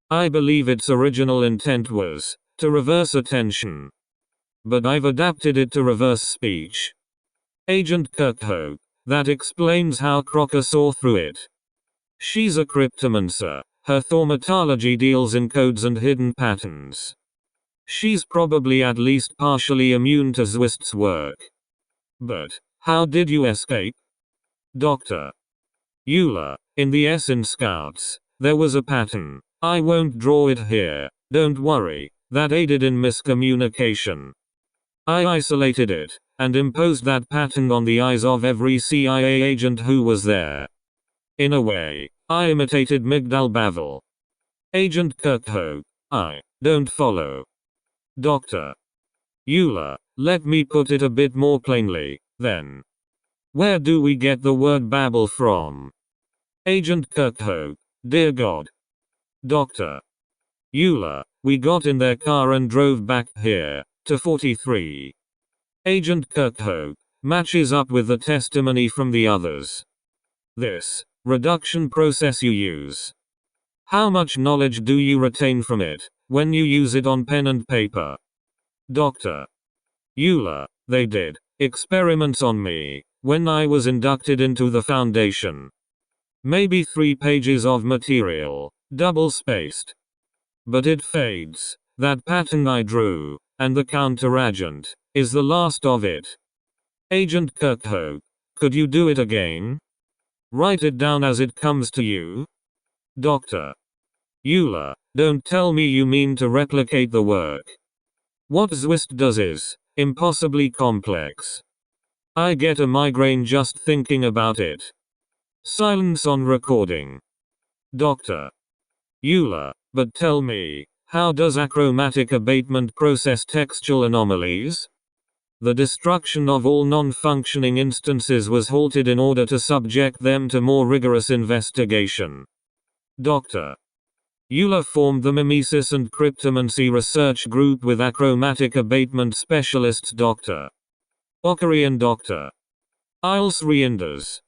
I believe its original intent was to reverse attention. But I've adapted it to reverse speech. Agent Kirkhope, that explains how Crocker saw through it. She's a cryptomancer. Her thaumatology deals in codes and hidden patterns. She's probably at least partially immune to Zwist's work. But how did you escape? Dr. Euler, in the S in Scouts, there was a pattern. I won't draw it here, don't worry, that aided in miscommunication. I isolated it, and imposed that pattern on the eyes of every CIA agent who was there. In a way, I imitated Migdal Bavil. Agent Kirkhope, I don't follow. Dr. Euler, let me put it a bit more plainly, then. Where do we get the word Babel from? Agent Kirkhope. Dear God. Dr. Euler. We got in their car and drove back here to 43. Agent Kirkhope. Matches up with the testimony from the others. This reduction process you use. How much knowledge do you retain from it when you use it on pen and paper? Dr. Euler. They did experiments on me when I was inducted into the Foundation. Maybe 3 pages of material, double-spaced. But it fades. That pattern I drew, and the counteragent, is the last of it. Agent Kirkhope. Could you do it again? Write it down as it comes to you. Dr. Euler. Don't tell me you mean to replicate the work. What Zwist does is impossibly complex. I get a migraine just thinking about it. Silence on recording. Dr. Euler. But tell me, how does achromatic abatement process textual anomalies? The destruction of all non-functioning instances was halted in order to subject them to more rigorous investigation. Dr. Euler formed the Mimesis and Cryptomancy Research Group with achromatic abatement specialists Dr. Ockery and Dr. Iles Reinders.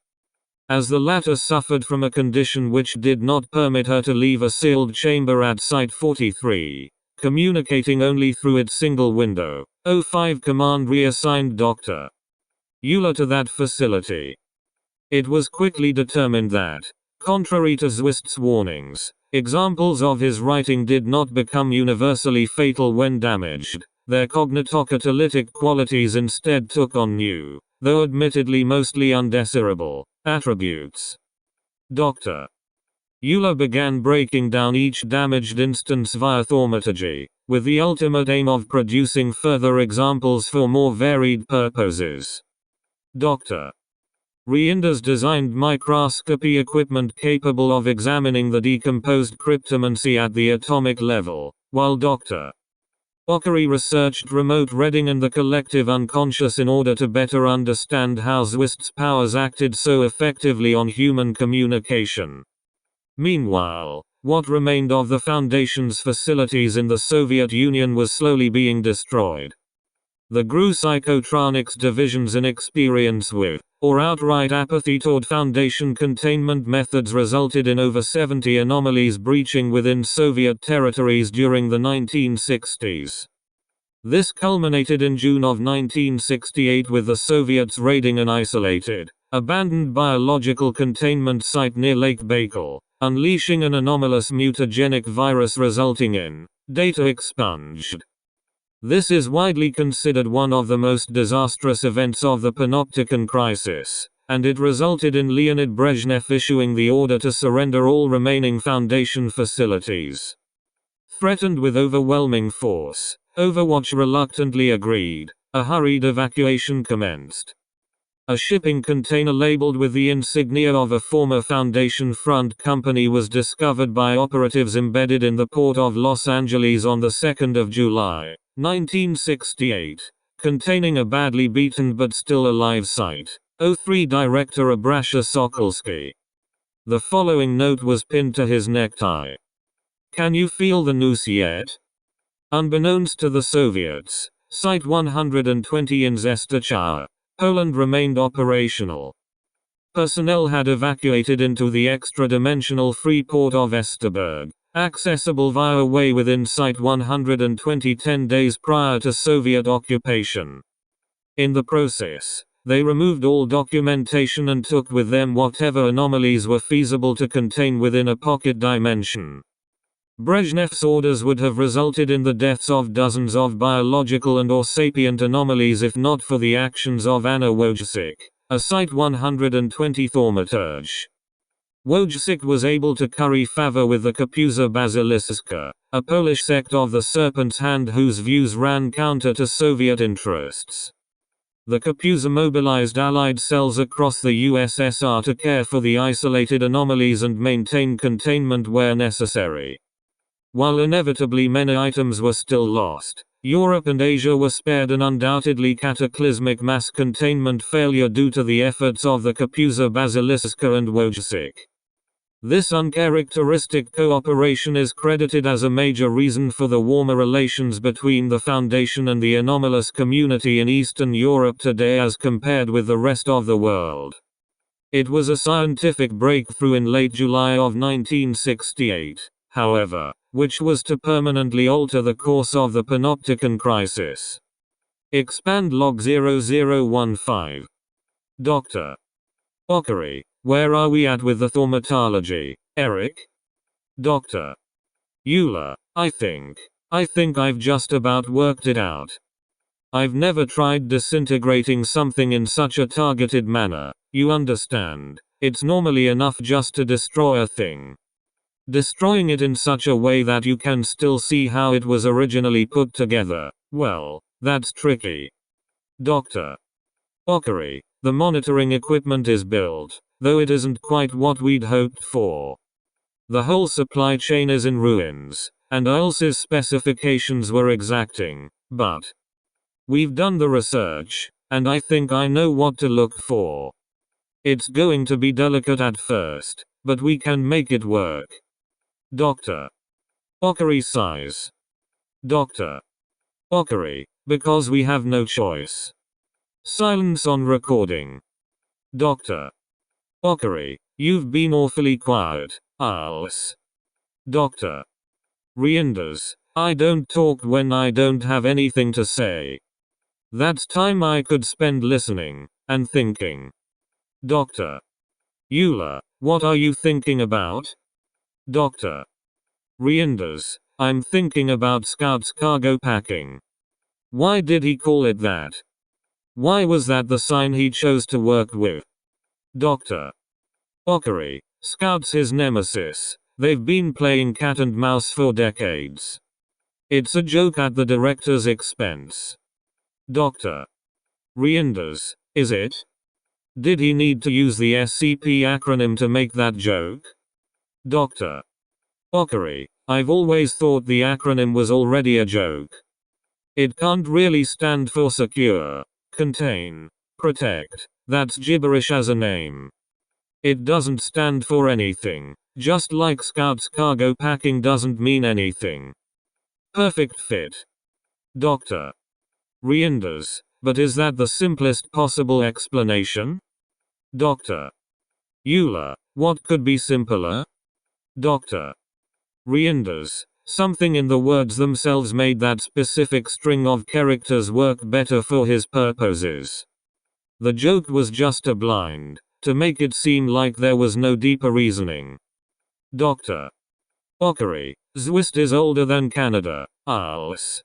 As the latter suffered from a condition which did not permit her to leave a sealed chamber at Site 43, communicating only through its single window, O5 command reassigned Dr. Euler to that facility. It was quickly determined that, contrary to Zwist's warnings, examples of his writing did not become universally fatal when damaged. Their cognitocatalytic qualities instead took on new, though admittedly mostly undesirable, attributes. Dr. Euler began breaking down each damaged instance via thaumaturgy, with the ultimate aim of producing further examples for more varied purposes. Dr. Reinders designed microscopy equipment capable of examining the decomposed cryptomancy at the atomic level, while Dr. Ockery researched remote reading and the collective unconscious in order to better understand how Zwist's powers acted so effectively on human communication. Meanwhile, what remained of the Foundation's facilities in the Soviet Union was slowly being destroyed. The GRU Psychotronics Division's inexperience with, or outright apathy toward Foundation containment methods resulted in over 70 anomalies breaching within Soviet territories during the 1960s. This culminated in June of 1968 with the Soviets raiding an isolated, abandoned biological containment site near Lake Baikal, unleashing an anomalous mutagenic virus resulting in data expunged. This is widely considered one of the most disastrous events of the Panopticon Crisis, and it resulted in Leonid Brezhnev issuing the order to surrender all remaining Foundation facilities. Threatened with overwhelming force, Overwatch reluctantly agreed. A hurried evacuation commenced. A shipping container labeled with the insignia of a former Foundation front company was discovered by operatives embedded in the port of Los Angeles on the 2nd of July, 1968, containing a badly beaten but still alive Site 03 director Abrasha Sokolsky. The following note was pinned to his necktie. Can you feel the noose yet? Unbeknownst to the Soviets, Site 120 in Zestachar, Poland remained operational. Personnel had evacuated into the extra-dimensional free port of Esterberg, accessible via a way within Site 120 10 days prior to Soviet occupation. In the process, they removed all documentation and took with them whatever anomalies were feasible to contain within a pocket dimension. Brezhnev's orders would have resulted in the deaths of dozens of biological and/or sapient anomalies if not for the actions of Anna Wojcik, a Site 120 thaumaturge. Wojcik was able to curry favor with the Kapuza Basiliska, a Polish sect of the Serpent's Hand whose views ran counter to Soviet interests. The Kapuza mobilized Allied cells across the USSR to care for the isolated anomalies and maintain containment where necessary. While inevitably many items were still lost, Europe and Asia were spared an undoubtedly cataclysmic mass containment failure due to the efforts of the Kapuza Basiliska and Wojcik. This uncharacteristic cooperation is credited as a major reason for the warmer relations between the Foundation and the anomalous community in Eastern Europe today as compared with the rest of the world. It was a scientific breakthrough in late July of 1968, however, which was to permanently alter the course of the Panopticon Crisis. Expand log 0015. Dr. Okari, where are we at with the thaumatology, Eric? Dr. Euler, I think I've just about worked it out. I've never tried disintegrating something in such a targeted manner, you understand. It's normally enough just to destroy a thing. Destroying it in such a way that you can still see how it was originally put together, well, that's tricky. Dr. Okari, the monitoring equipment is built, though it isn't quite what we'd hoped for. The whole supply chain is in ruins, and ILS's specifications were exacting, but we've done the research, and I think I know what to look for. It's going to be delicate at first, but we can make it work. Dr. Okari sighs. Dr. Okari, because we have no choice. Silence on recording. Dr. Okari, you've been awfully quiet, ILS. Dr. Reinders, I don't talk when I don't have anything to say. That's time I could spend listening, and thinking. Dr. Euler, what are you thinking about? Dr. Reinders, I'm thinking about Scout's cargo packing. Why did he call it that? Why was that the sign he chose to work with? Dr. Okari, Scout's his nemesis. They've been playing cat and mouse for decades. It's a joke at the director's expense. Dr. Reinders, is it? Did he need to use the SCP acronym to make that joke? Dr. Okari, I've always thought the acronym was already a joke. It can't really stand for secure, contain, protect. That's gibberish as a name. It doesn't stand for anything, just like Scout's cargo packing doesn't mean anything. Perfect fit. Dr. Reinders, but is that the simplest possible explanation? Dr. Euler, what could be simpler? Dr. Reinders, something in the words themselves made that specific string of characters work better for his purposes. The joke was just a blind, to make it seem like there was no deeper reasoning. Dr. Okari, Zwist is older than Canada, ILS.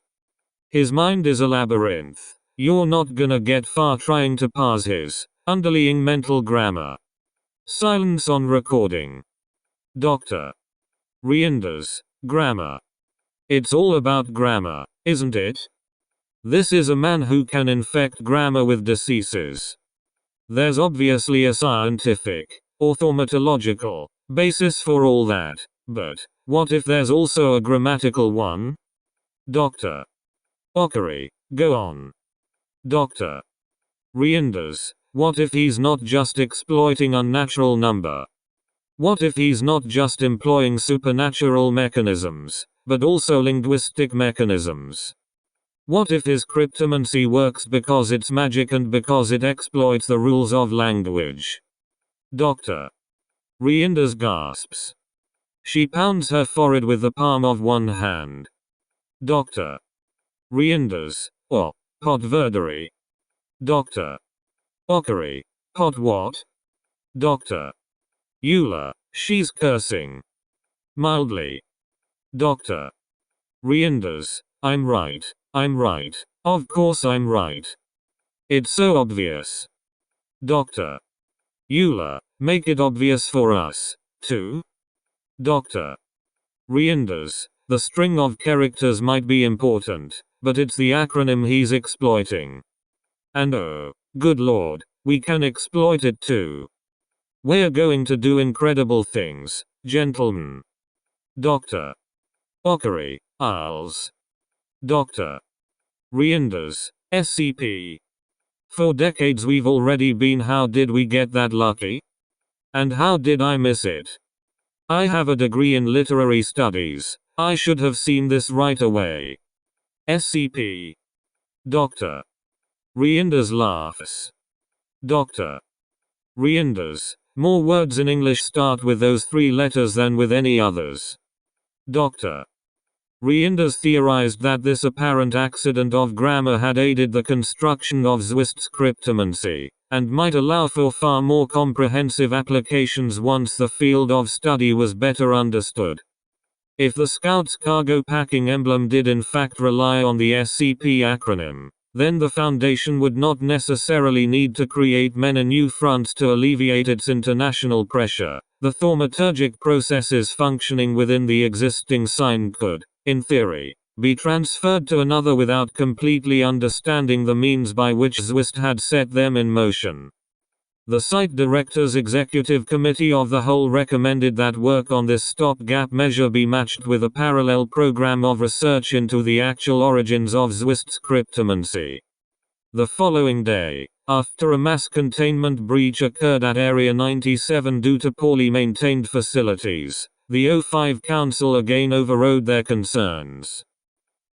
His mind is a labyrinth. You're not gonna get far trying to parse his underlying mental grammar. Silence on recording. Dr. Reinders, grammar. It's all about grammar, isn't it? This is a man who can infect grammar with diseases. There's obviously a scientific, or thaumatological, basis for all that, but what if there's also a grammatical one? Dr. Okari, go on. Dr. Reinders, what if he's not just exploiting unnatural number? What if he's not just employing supernatural mechanisms, but also linguistic mechanisms? What if his cryptomancy works because it's magic and because it exploits the rules of language? Dr. Reinders gasps. She pounds her forehead with the palm of one hand. Dr. Reinders, oh, potverdery. Dr. Okari, pot what? Dr. Euler, she's cursing. Mildly. Dr. Reinders, I'm right. Of course I'm right. It's so obvious. Dr. Euler, make it obvious for us, too. Dr. Reinders, the string of characters might be important, but it's the acronym he's exploiting. And oh, good lord, we can exploit it too. We're going to do incredible things, gentlemen. Dr. Okari, ILS. Dr. Reinders, SCP. For decades we've already been. How did we get that lucky? And how did I miss it? I have a degree in literary studies. I should have seen this right away. SCP. Dr. Reinders laughs. Dr. Reinders. More words in English start with those three letters than with any others. Dr. Reinders theorized that this apparent accident of grammar had aided the construction of Zwist's cryptomancy, and might allow for far more comprehensive applications once the field of study was better understood. If the Scout's cargo packing emblem did in fact rely on the SCP acronym, then the Foundation would not necessarily need to create many new fronts to alleviate its international pressure. The thaumaturgic processes functioning within the existing sign could, in theory, be transferred to another without completely understanding the means by which Zwist had set them in motion. The site director's executive committee of the whole recommended that work on this stopgap measure be matched with a parallel program of research into the actual origins of Zwist's cryptomancy. The following day, after a mass containment breach occurred at Area 97 due to poorly maintained facilities, the O5 Council again overrode their concerns.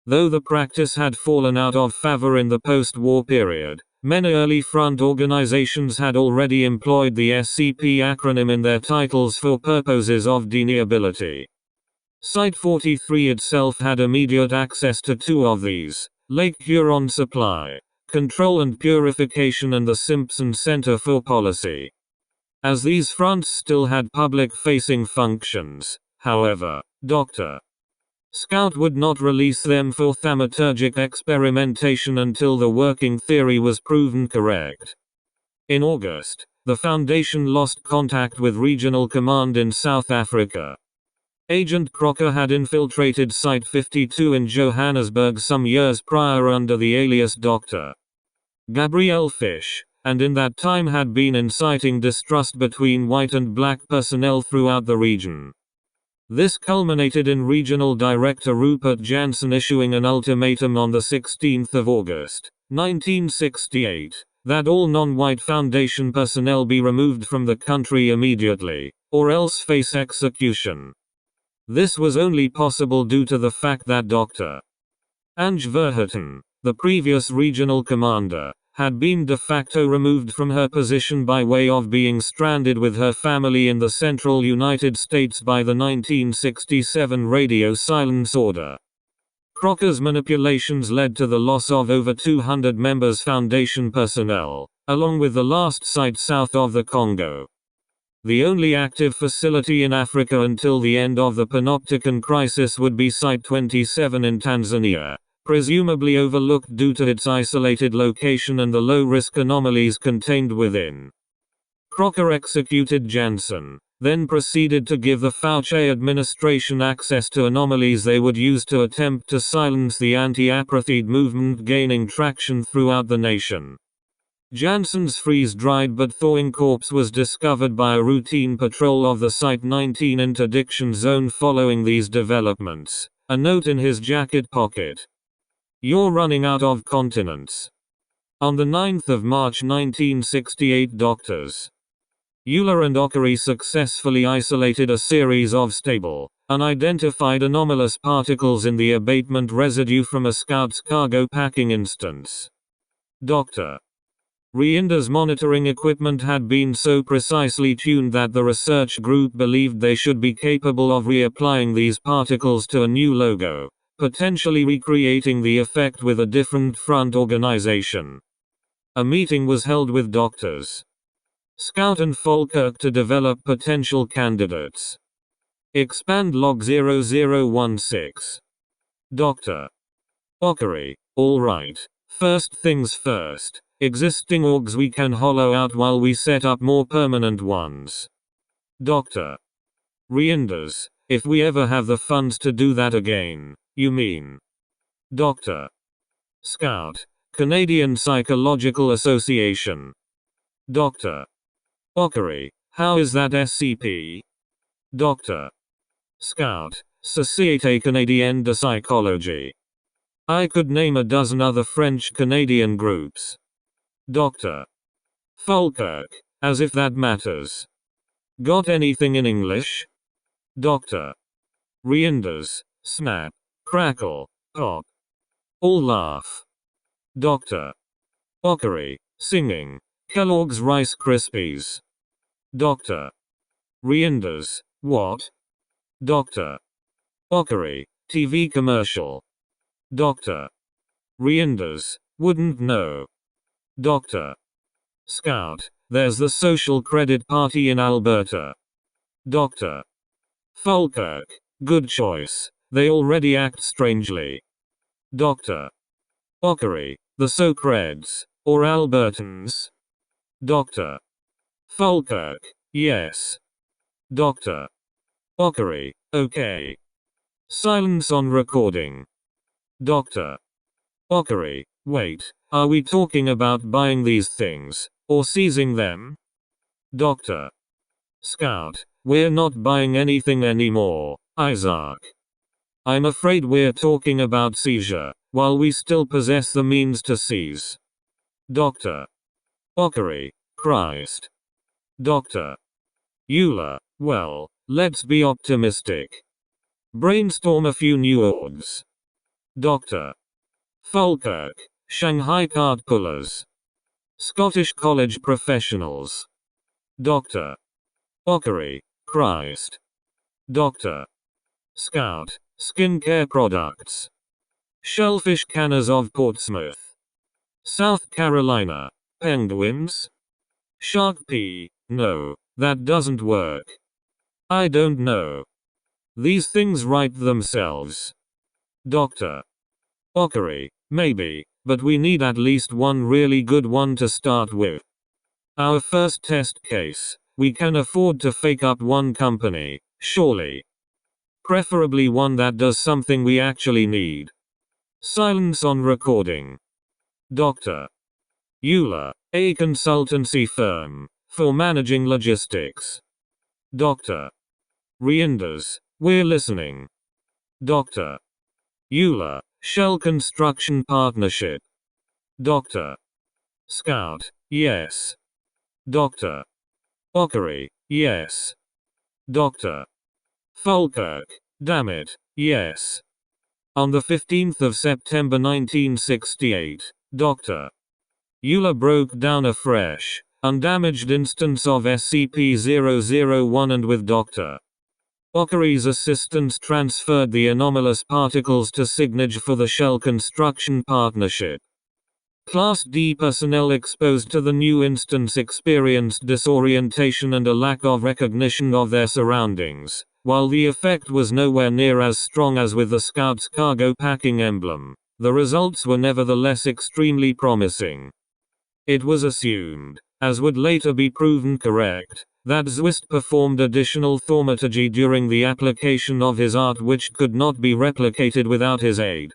Though the practice had fallen out of favor in the post-war period, many early front organizations had already employed the SCP acronym in their titles for purposes of deniability. Site 43 itself had immediate access to two of these: Lake Huron Supply, Control and Purification, and the Simpson Center for Policy. As these fronts still had public-facing functions, however, Dr. Scout would not release them for thaumaturgic experimentation until the working theory was proven correct. In August, the Foundation lost contact with Regional Command in South Africa. Agent Crocker had infiltrated Site 52 in Johannesburg some years prior under the alias Dr. Gabrielle Fish, and in that time had been inciting distrust between white and black personnel throughout the region. This culminated in Regional Director Rupert Jansen issuing an ultimatum on the 16th of August, 1968, that all non-white Foundation personnel be removed from the country immediately, or else face execution. This was only possible due to the fact that Dr. Ange Verhoeven, the previous regional commander, had been de facto removed from her position by way of being stranded with her family in the central United States by the 1967 Radio Silence Order. Crocker's manipulations led to the loss of over 200 members Foundation personnel, along with the last site south of the Congo. The only active facility in Africa until the end of the Panopticon Crisis would be Site 27 in Tanzania, presumably overlooked due to its isolated location and the low-risk anomalies contained within. Crocker executed Jansen, then proceeded to give the Fauci administration access to anomalies they would use to attempt to silence the anti-apartheid movement gaining traction throughout the nation. Jansen's freeze-dried but thawing corpse was discovered by a routine patrol of the Site 19 interdiction zone following these developments. A note in his jacket pocket. "You're running out of continents." On the 9th of March 1968, Drs. Euler and Ockery successfully isolated a series of stable, unidentified anomalous particles in the abatement residue from a Scout's cargo packing instance. Dr. Reinders' monitoring equipment had been so precisely tuned that the research group believed they should be capable of reapplying these particles to a new logo, potentially recreating the effect with a different front organization. A meeting was held with Drs. Scout and Falkirk to develop potential candidates. Expand log 0016. Dr. Ockery: all right. First things first. Existing orgs we can hollow out while we set up more permanent ones. Dr. Reinders: if we ever have the funds to do that again, you mean? Dr. Scout: Canadian Psychological Association. Dr. Ockery: how is that SCP? Dr. Scout: Société Canadienne de Psychologie. I could name a dozen other French-Canadian groups. Dr. Falkirk: as if that matters. Got anything in English? Dr. Reinders, snap, crackle, pop. All laugh. Dr. Ockery, singing, Kellogg's Rice Krispies. Dr. Reinders, what? Dr. Ockery, TV commercial. Dr. Reinders, wouldn't know. Dr. Scout, there's the Social Credit Party in Alberta. Dr. Falkirk, good choice, they already act strangely. Dr. Ockery, the So-Creds, or Albertans. Dr. Falkirk, yes. Dr. Ockery, okay. Silence on recording. Dr. Ockery, wait, are we talking about buying these things, or seizing them? Dr. Scout, we're not buying anything anymore, Isaac. I'm afraid we're talking about seizure, while we still possess the means to seize. Dr. Ockery, Christ. Dr. Euler, well, let's be optimistic. Brainstorm a few new orgs. Dr. Falkirk, Shanghai card pullers. Scottish college professionals. Dr. Ockery, Christ. Dr. Scout, skincare products. Shellfish canners of Portsmouth. South Carolina, penguins? Shark pee, no, that doesn't work. I don't know. These things write themselves. Dr. Ockery, maybe, but we need at least one really good one to start with. Our first test case, we can afford to fake up one company, surely. Preferably one that does something we actually need. Silence on recording. Dr. Euler, a consultancy firm, for managing logistics. Dr. Reinders, we're listening. Dr. Euler, Shell Construction Partnership. Dr. Scout, yes. Dr. Ockery, yes. Dr. Falkirk, damn it, yes. On the 15th of September 1968, Dr. Euler broke down a fresh, undamaged instance of SCP-001 and with Dr. Ockery's assistance transferred the anomalous particles to Signage for the Shell Construction Partnership. Class D personnel exposed to the new instance experienced disorientation and a lack of recognition of their surroundings, while the effect was nowhere near as strong as with the Scout's cargo packing emblem. The results were nevertheless extremely promising. It was assumed, as would later be proven correct, that Zwist performed additional thaumaturgy during the application of his art which could not be replicated without his aid.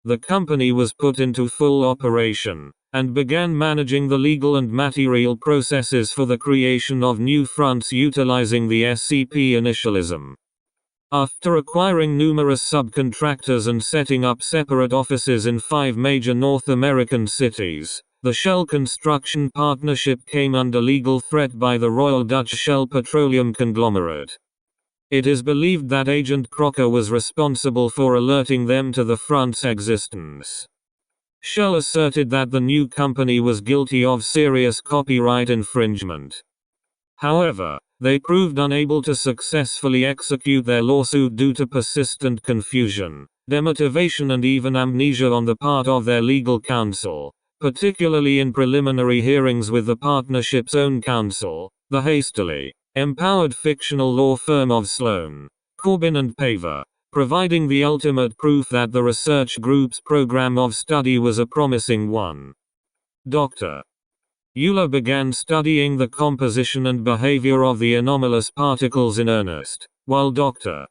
The company was put into full operation, and began managing the legal and material processes for the creation of new fronts utilizing the SCP initialism. After acquiring numerous subcontractors and setting up separate offices in 5 major North American cities, the Shell Construction Partnership came under legal threat by the Royal Dutch Shell Petroleum conglomerate. It is believed that Agent Crocker was responsible for alerting them to the front's existence. Shell asserted that the new company was guilty of serious copyright infringement. However, they proved unable to successfully execute their lawsuit due to persistent confusion, demotivation and even amnesia on the part of their legal counsel, particularly in preliminary hearings with the partnership's own counsel, the hastily empowered fictional law firm of Sloan, Corbin and Paver, providing the ultimate proof that the research group's program of study was a promising one. Dr. Euler began studying the composition and behavior of the anomalous particles in earnest, while Dr.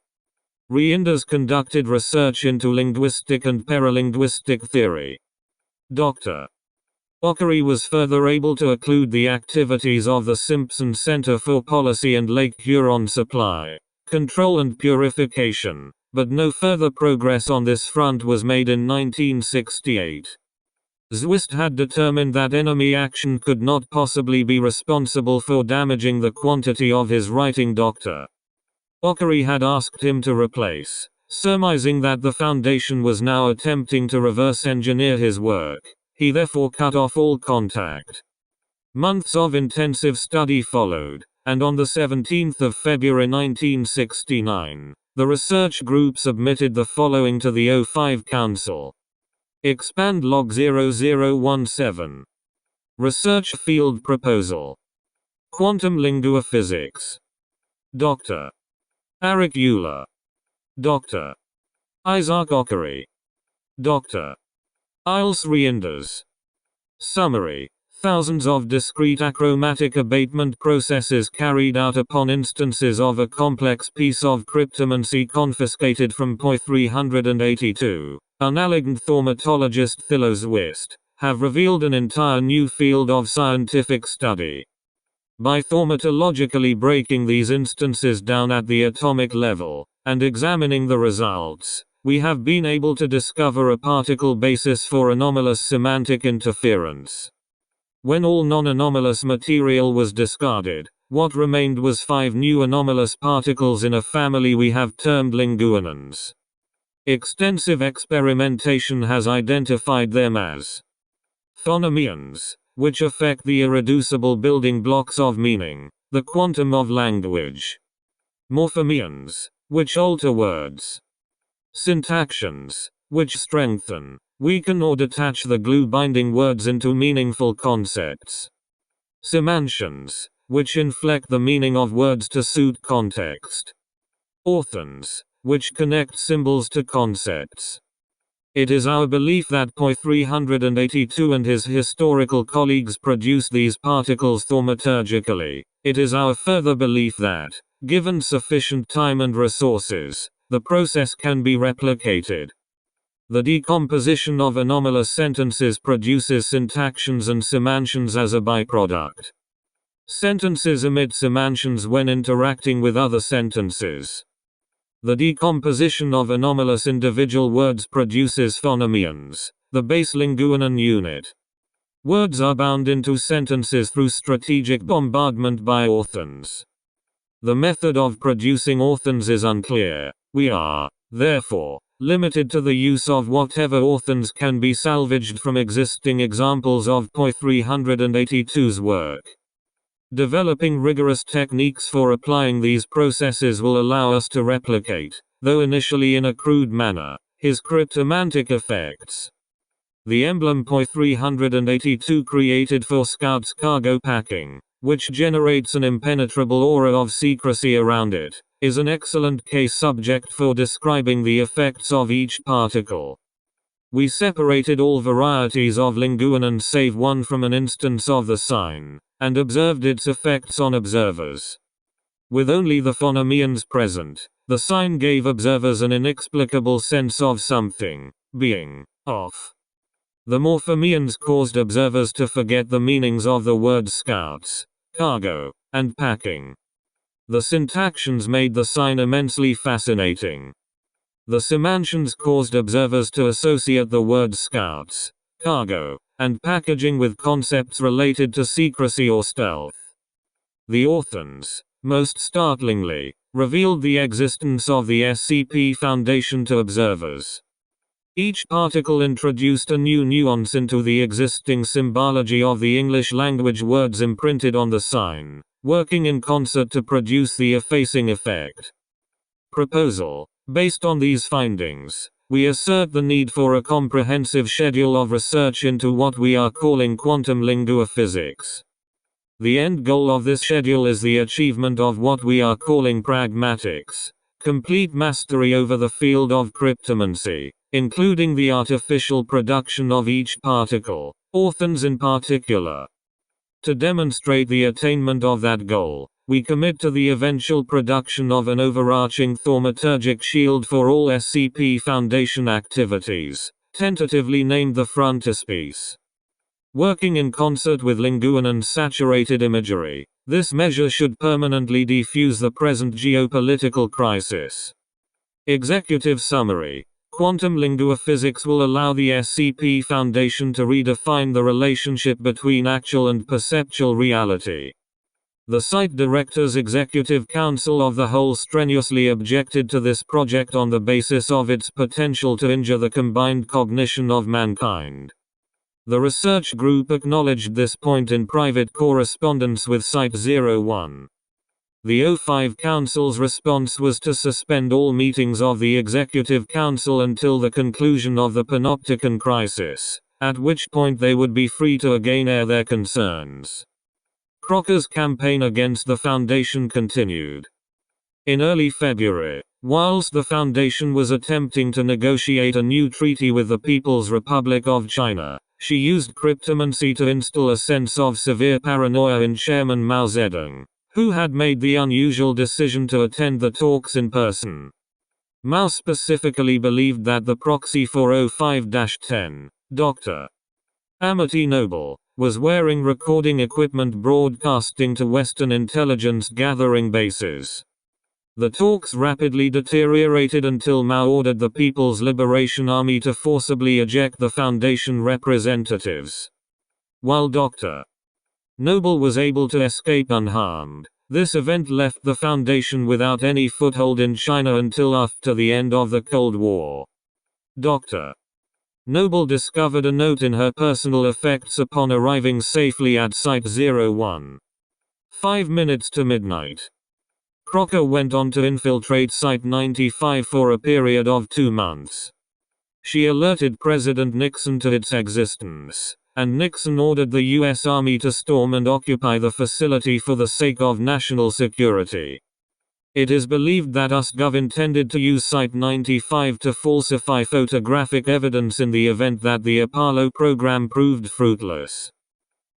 Reinders conducted research into linguistic and paralinguistic theory. Dr. Ockery was further able to occlude the activities of the Simpson Center for Policy and Lake Huron Supply, Control and Purification, but no further progress on this front was made in 1968. Zwist had determined that enemy action could not possibly be responsible for damaging the quantity of his writing. Dr. Ockery had asked him to replace. Surmising that the Foundation was now attempting to reverse engineer his work, he therefore cut off all contact. Months of intensive study followed, and on the 17th of February 1969, the research group submitted the following to the O5 Council. Expand Log 0017. Research Field Proposal. Quantum Linguophysics. Dr. Arik Euler. Dr. Isaac Ockery. Dr. Iles Reinders. Summary. Thousands of discrete achromatic abatement processes carried out upon instances of a complex piece of cryptomancy confiscated from POI 382, unallogned thaumatologist Thilos Wist, have revealed an entire new field of scientific study. By thaumatologically breaking these instances down at the atomic level, and examining the results, we have been able to discover a particle basis for anomalous semantic interference. When all non-anomalous material was discarded, what remained was 5 new anomalous particles in a family we have termed linguinons. Extensive experimentation has identified them as phonemes, which affect the irreducible building blocks of meaning, the quantum of language. Morphemes, which alter words. Syntaxions, which strengthen, weaken or detach the glue binding words into meaningful concepts. Semantions, which inflect the meaning of words to suit context. Orthons, which connect symbols to concepts. It is our belief that POI 382 and his historical colleagues produced these particles thaumaturgically. It is our further belief that, given sufficient time and resources, the process can be replicated. The decomposition of anomalous sentences produces syntaxions and semantions as a byproduct. Sentences emit semantions when interacting with other sentences. The decomposition of anomalous individual words produces phonemes, the base linguinon unit. Words are bound into sentences through strategic bombardment by orthons. The method of producing orthons is unclear. We are, therefore, limited to the use of whatever orthons can be salvaged from existing examples of POI 382's work. Developing rigorous techniques for applying these processes will allow us to replicate, though initially in a crude manner, his cryptomantic effects. The emblem POI 382 created for Scout's cargo packing, which generates an impenetrable aura of secrecy around it, is an excellent case subject for describing the effects of each particle. We separated all varieties of linguinons save one from an instance of the sign, and observed its effects on observers. With only the phonemes present, the sign gave observers an inexplicable sense of something being off. The morphemes caused observers to forget the meanings of the words scouts, cargo, and packing. The syntaxions made the sign immensely fascinating. The semantions caused observers to associate the words scouts, cargo, and packaging with concepts related to secrecy or stealth. The orthons, most startlingly, revealed the existence of the SCP Foundation to observers. Each particle introduced a new nuance into the existing symbology of the English language words imprinted on the sign, working in concert to produce the effacing effect. Proposal. Based on these findings, we assert the need for a comprehensive schedule of research into what we are calling quantum linguophysics. The end goal of this schedule is the achievement of what we are calling pragmatics, complete mastery over the field of cryptomancy, including the artificial production of each particle, orthons in particular. To demonstrate the attainment of that goal, we commit to the eventual production of an overarching thaumaturgic shield for all SCP Foundation activities, tentatively named the Frontispiece. Working in concert with linguinon-saturated imagery, this measure should permanently defuse the present geopolitical crisis. Executive summary. Quantum linguophysics will allow the SCP Foundation to redefine the relationship between actual and perceptual reality. The site director's executive council of the whole strenuously objected to this project on the basis of its potential to injure the combined cognition of mankind. The research group acknowledged this point in private correspondence with Site-01. The O5 Council's response was to suspend all meetings of the Executive Council until the conclusion of the Panopticon Crisis, at which point they would be free to again air their concerns. Crocker's campaign against the Foundation continued. In early February, whilst the Foundation was attempting to negotiate a new treaty with the People's Republic of China, she used cryptomancy to instill a sense of severe paranoia in Chairman Mao Zedong, who had made the unusual decision to attend the talks in person. Mao specifically believed that the proxy for 05-10, Dr. Amity Noble, was wearing recording equipment broadcasting to Western intelligence gathering bases. The talks rapidly deteriorated until Mao ordered the People's Liberation Army to forcibly eject the Foundation representatives. While Dr. Noble was able to escape unharmed, this event left the Foundation without any foothold in China until after the end of the Cold War. Dr. Noble discovered a note in her personal effects upon arriving safely at Site-01. 5 minutes to midnight. Crocker went on to infiltrate Site-95 for a period of 2 months. She alerted President Nixon to its existence, and Nixon ordered the U.S. Army to storm and occupy the facility for the sake of national security. It is believed that USGov intended to use Site-95 to falsify photographic evidence in the event that the Apollo program proved fruitless.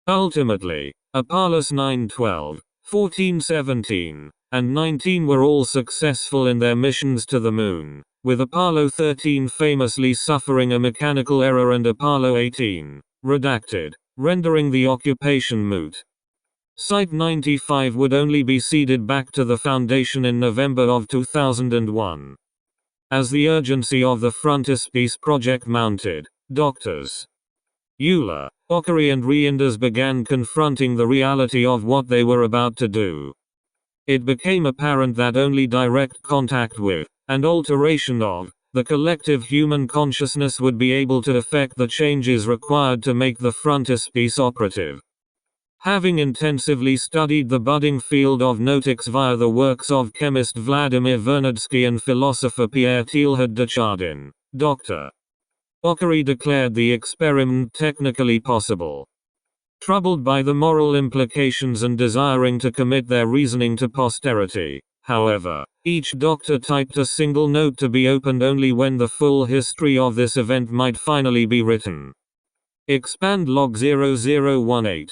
Ultimately, Apollos 9, 12, 14, 17, and 19 were all successful in their missions to the Moon, with Apollo 13 famously suffering a mechanical error and Apollo 18, redacted, rendering the occupation moot. Site-95 would only be ceded back to the Foundation in November of 2001. As the urgency of the Frontispiece project mounted, Drs. Euler, Ockery and Reinders began confronting the reality of what they were about to do. It became apparent that only direct contact with, and alteration of, the collective human consciousness would be able to effect the changes required to make the Frontispiece operative. Having intensively studied the budding field of notics via the works of chemist Vladimir Vernadsky and philosopher Pierre Teilhard de Chardin, Dr. Ockery declared the experiment technically possible. Troubled by the moral implications and desiring to commit their reasoning to posterity, however, each doctor typed a single note to be opened only when the full history of this event might finally be written. Expand log 0018.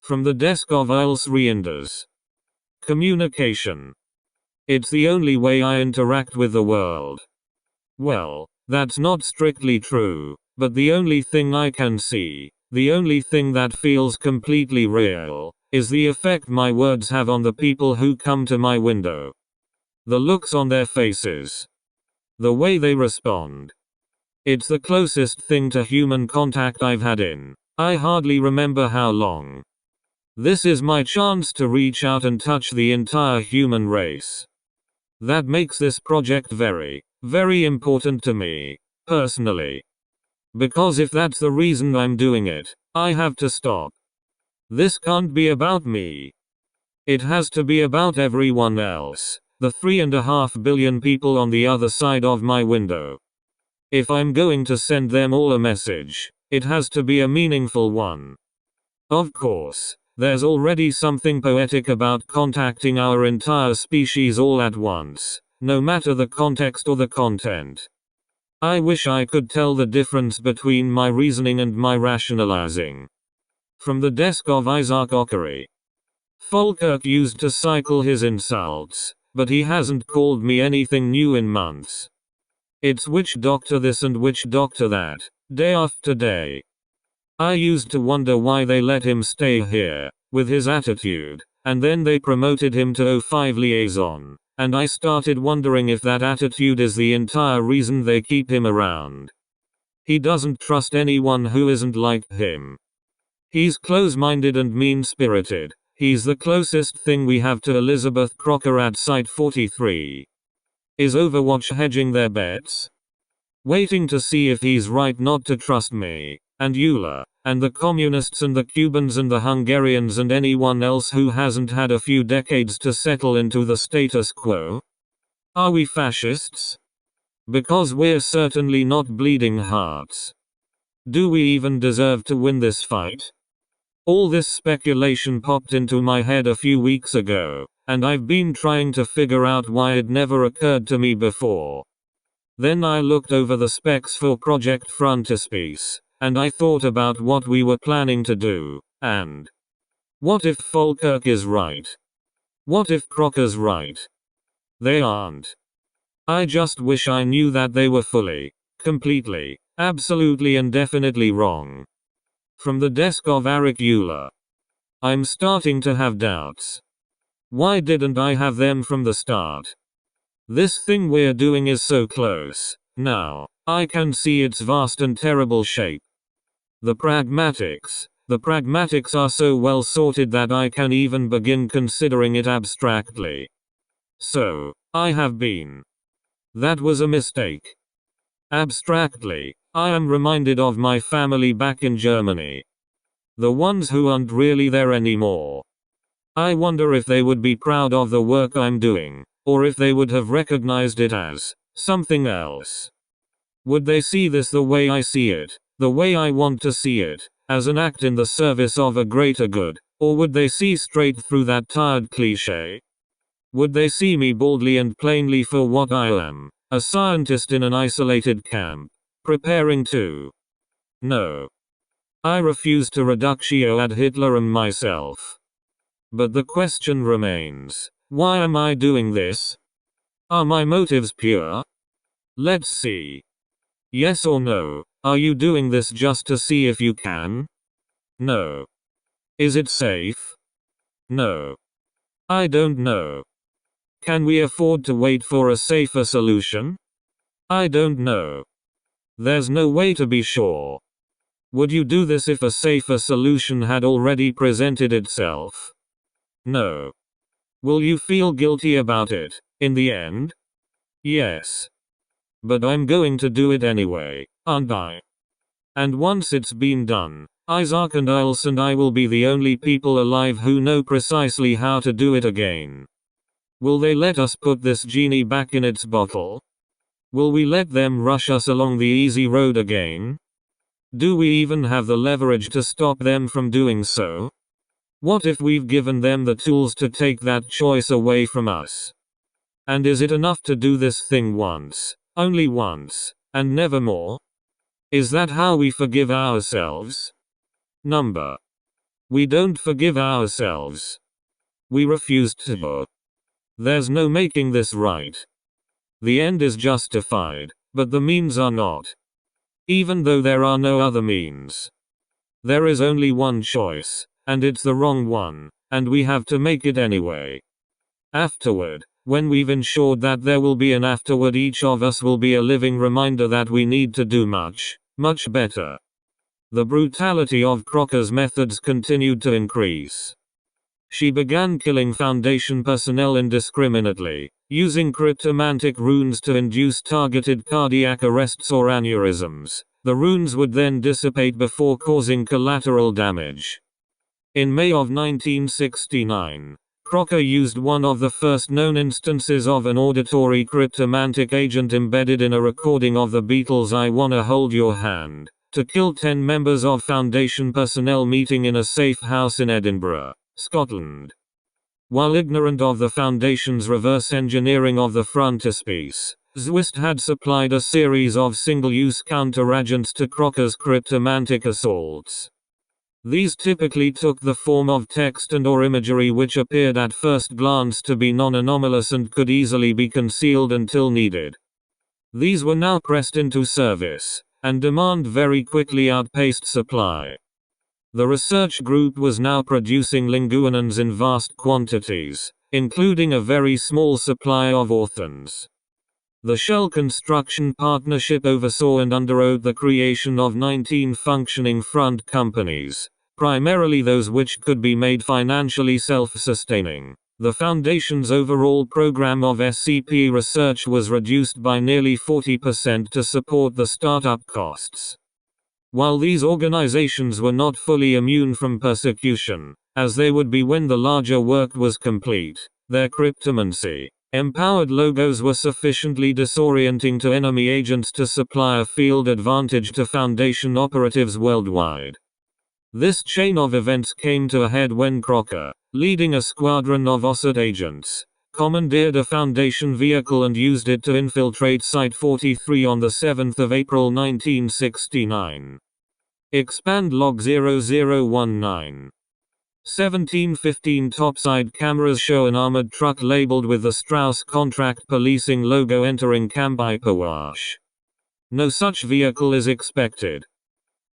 From the desk of Ulse Reinders. Communication. It's the only way I interact with the world. Well, that's not strictly true, but the only thing I can see, the only thing that feels completely real, is the effect my words have on the people who come to my window. The looks on their faces. The way they respond. It's the closest thing to human contact I've had in, I hardly remember how long. This is my chance to reach out and touch the entire human race. That makes this project very, very important to me, personally. Because if that's the reason I'm doing it, I have to stop. This can't be about me. It has to be about everyone else, the 3.5 billion people on the other side of my window. If I'm going to send them all a message, it has to be a meaningful one. Of course, there's already something poetic about contacting our entire species all at once, no matter the context or the content. I wish I could tell the difference between my reasoning and my rationalizing. From the desk of Isaac Ockery. Falkirk used to cycle his insults, but he hasn't called me anything new in months. It's which doctor this and which doctor that, day after day. I used to wonder why they let him stay here, with his attitude, and then they promoted him to O5 liaison, and I started wondering if that attitude is the entire reason they keep him around. He doesn't trust anyone who isn't like him. He's close-minded and mean-spirited. He's the closest thing we have to Elizabeth Crocker at Site 43. Is Overwatch hedging their bets? Waiting to see if he's right not to trust me, and Euler, and the communists and the Cubans and the Hungarians and anyone else who hasn't had a few decades to settle into the status quo? Are we fascists? Because we're certainly not bleeding hearts. Do we even deserve to win this fight? All this speculation popped into my head a few weeks ago, and I've been trying to figure out why it never occurred to me before. Then I looked over the specs for Project Frontispiece, and I thought about what we were planning to do, and what if Falkirk is right? What if Crocker's right? They aren't. I just wish I knew that they were fully, completely, absolutely and definitely wrong. From the desk of Arik Euler. I'm starting to have doubts. Why didn't I have them from the start? This thing we're doing is so close. Now, I can see its vast and terrible shape. The pragmatics are so well sorted that I can even begin considering it abstractly. So, I have been. That was a mistake. Abstractly, I am reminded of my family back in Germany. The ones who aren't really there anymore. I wonder if they would be proud of the work I'm doing, or if they would have recognized it as something else. Would they see this the way I see it, the way I want to see it, as an act in the service of a greater good, or would they see straight through that tired cliché? Would they see me boldly and plainly for what I am, a scientist in an isolated camp, preparing to? No. I refuse to reductio ad Hitlerum myself. But the question remains, why am I doing this? Are my motives pure? Let's see. Yes or no, are you doing this just to see if you can? No. Is it safe? No. I don't know. Can we afford to wait for a safer solution? I don't know. There's no way to be sure. Would you do this if a safer solution had already presented itself? No. Will you feel guilty about it, in the end? Yes. But I'm going to do it anyway, aren't I? And once it's been done, Isaac and Ilse and I will be the only people alive who know precisely how to do it again. Will they let us put this genie back in its bottle? Will we let them rush us along the easy road again? Do we even have the leverage to stop them from doing so? What if we've given them the tools to take that choice away from us? And is it enough to do this thing once, only once, and never more? Is that how we forgive ourselves? Number. We don't forgive ourselves. We refuse to. There's no making this right. The end is justified, but the means are not. Even though there are no other means. There is only one choice, and it's the wrong one, and we have to make it anyway. Afterward, when we've ensured that there will be an afterward, each of us will be a living reminder that we need to do much, much better. The brutality of Crocker's methods continued to increase. She began killing Foundation personnel indiscriminately, using cryptomantic runes to induce targeted cardiac arrests or aneurysms. The runes would then dissipate before causing collateral damage. In May of 1969, Crocker used one of the first known instances of an auditory cryptomantic agent embedded in a recording of the Beatles' I Wanna Hold Your Hand, to kill 10 members of Foundation personnel meeting in a safe house in Edinburgh, Scotland. While ignorant of the Foundation's reverse engineering of the frontispiece, Zwist had supplied a series of single-use counteragents to Crocker's cryptomantic assaults. These typically took the form of text and/or imagery which appeared at first glance to be non-anomalous and could easily be concealed until needed. These were now pressed into service, and demand very quickly outpaced supply. The research group was now producing linguinins in vast quantities, including a very small supply of orthans. The Shell Construction Partnership oversaw and underwrote the creation of 19 functioning front companies, primarily those which could be made financially self-sustaining. The Foundation's overall program of SCP research was reduced by nearly 40% to support the startup costs. While these organizations were not fully immune from persecution, as they would be when the larger work was complete, their cryptomancy-empowered logos were sufficiently disorienting to enemy agents to supply a field advantage to Foundation operatives worldwide. This chain of events came to a head when Crocker, leading a squadron of OSSET agents, commandeered a Foundation vehicle and used it to infiltrate Site-43 on the 7th of April 1969. Expand log 0019. 1715 topside cameras show an armored truck labeled with the Strauss Contract Policing logo entering Camp Ipawash. No such vehicle is expected.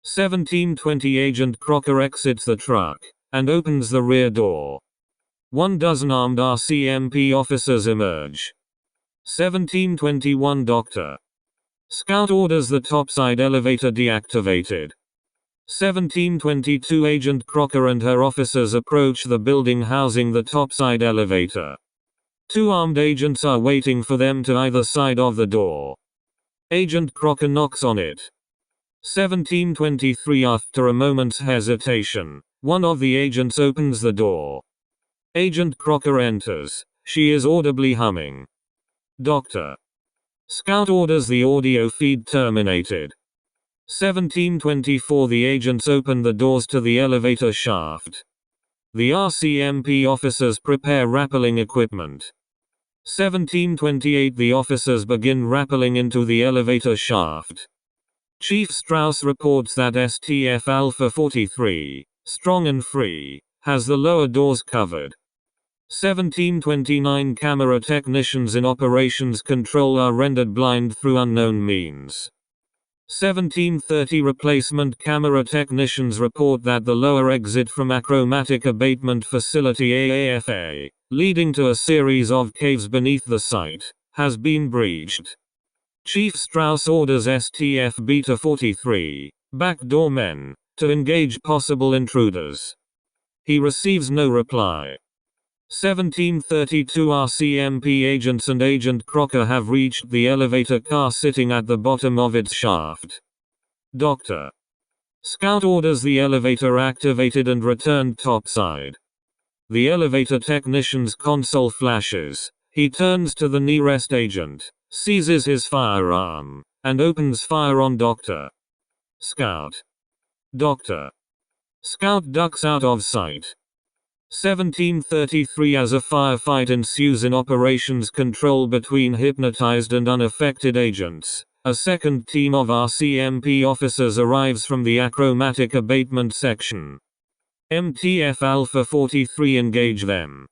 1720 Agent Crocker exits the truck and opens the rear door. 12 armed RCMP officers emerge. 1721 Dr. Scout orders the topside elevator deactivated. 1722 Agent Crocker and her officers approach the building housing the topside elevator. 2 armed agents are waiting for them to either side of the door. Agent Crocker knocks on it. 1723 After a moment's hesitation, one of the agents opens the door. Agent Crocker enters. She is audibly humming. Dr. Scout orders the audio feed terminated. 1724 The agents open the doors to the elevator shaft. The RCMP officers prepare rappelling equipment. 1728 The officers begin rappelling into the elevator shaft. Chief Strauss reports that STF Alpha 43, strong and free, has the lower doors covered. 1729 Camera technicians in operations control are rendered blind through unknown means. 1730 Replacement camera technicians report that the lower exit from Achromatic Abatement Facility AAFA, leading to a series of caves beneath the site, has been breached. Chief Strauss orders STF Beta 43, backdoor men, to engage possible intruders. He receives no reply. 1732 RCMP agents and Agent Crocker have reached the elevator car sitting at the bottom of its shaft. Dr. Scout orders the elevator activated and returned topside. The elevator technician's console flashes. He turns to the nearest agent, seizes his firearm, and opens fire on Dr. Scout. Dr. Scout ducks out of sight. 1733 As a firefight ensues in operations control between hypnotized and unaffected agents, a second team of RCMP officers arrives from the Achromatic Abatement Section. MTF Alpha 43 engage them.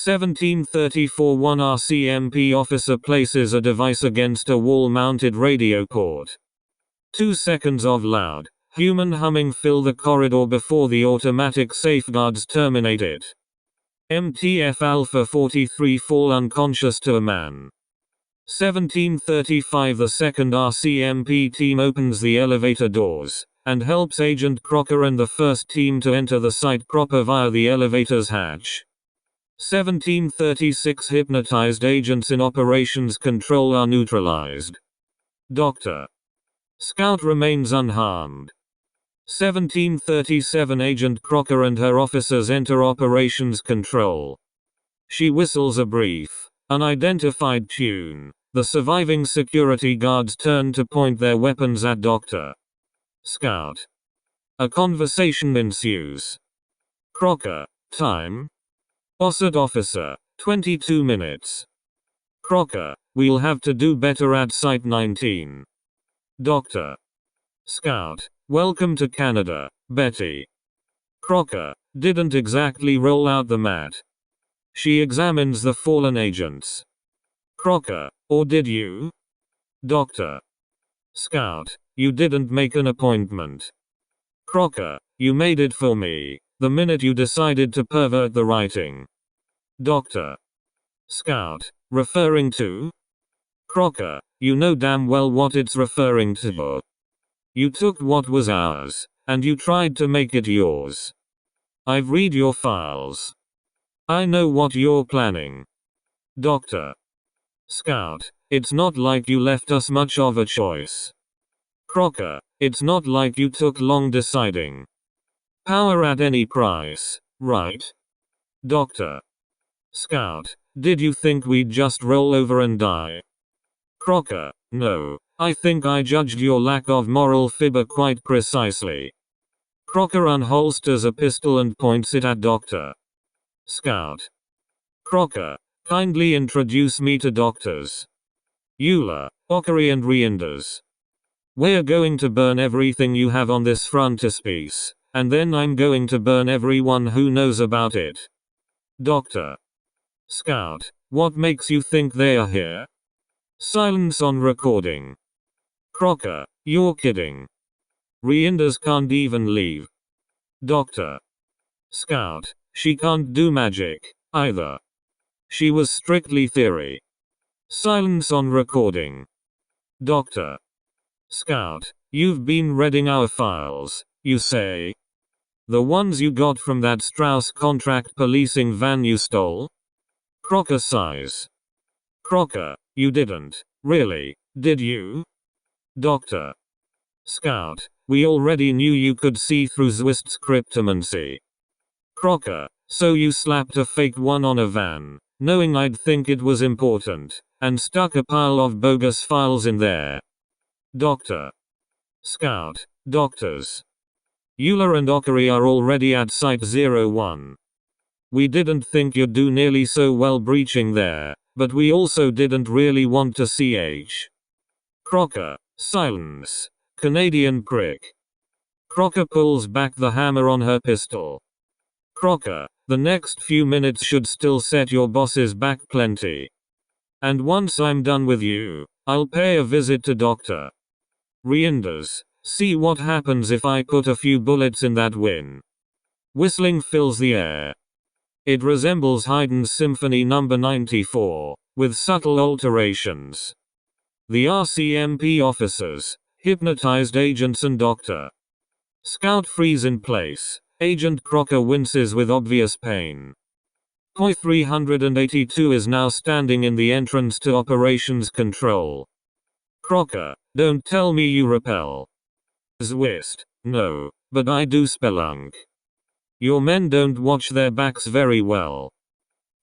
1734 One RCMP officer places a device against a wall-mounted radio port. 2 seconds of loud, human humming fill the corridor before the automatic safeguards terminate it. MTF Alpha 43 fall unconscious to a man. 1735 The second RCMP team opens the elevator doors, and helps Agent Crocker and the first team to enter the site proper via the elevator's hatch. 1736 Hypnotized agents in operations control are neutralized. Dr. Scout remains unharmed. 1737 Agent Crocker and her officers enter operations control. She whistles a brief, unidentified tune. The surviving security guards turn to point their weapons at Dr. Scout. A conversation ensues. Crocker, time? OSSET officer, 22 minutes. Crocker, we'll have to do better at Site 19. Dr. Scout, welcome to Canada, Betty. Crocker, didn't exactly roll out the mat. She examines the fallen agents. Crocker, or did you? Dr. Scout, you didn't make an appointment. Crocker, you made it for me, the minute you decided to pervert the writing. Dr. Scout, referring to? Crocker, you know damn well what it's referring to. You took what was ours, And you tried to make it yours. I've read your files. I know what you're planning. Doctor. Scout. It's not like you left us much of a choice. Crocker. It's not like you took long deciding. Power at any price, right? Doctor. Scout. Did you think we'd just roll over and die? Crocker. No. I think I judged your lack of moral fiber quite precisely. Crocker unholsters a pistol and points it at Doctor. Scout. Crocker. Kindly introduce me to doctors. Euler, Ockery and Reinders. We're going to burn everything you have on this frontispiece, and then I'm going to burn everyone who knows about it. Doctor. Scout. What makes you think they are here? Silence on recording. Crocker. You're kidding. Reinders can't even leave. Doctor. Scout. She can't do magic, either. She was strictly theory. Silence on recording. Doctor. Scout. You've been reading our files, you say? The ones you got from that Strauss contract policing van you stole? Crocker sighs. Crocker. You didn't, really, did you? Doctor. Scout. We already knew you could see through Zwist's cryptomancy. Crocker. So you slapped a fake one on a van, knowing I'd think it was important, and stuck a pile of bogus files in there. Doctor. Scout. Doctors. Euler and Ockery are already at Site 01. We didn't think you'd do nearly so well breaching there, but we also didn't really want to CH. Crocker. Silence. Canadian prick. Crocker pulls back the hammer on her pistol. Crocker. The next few minutes should still set your bosses back plenty. And once I'm done with you, I'll pay a visit to Dr. Reinders. See what happens if I put a few bullets in that win. Whistling fills the air. It resembles Haydn's Symphony No. 94, with subtle alterations. The RCMP officers, hypnotized agents and Dr. Scout freeze in place. Agent Crocker winces with obvious pain. Koi 382 is now standing in the entrance to Operations Control. Crocker. Don't tell me you repel. Zwist. No, but I do spelunk. Your men don't watch their backs very well.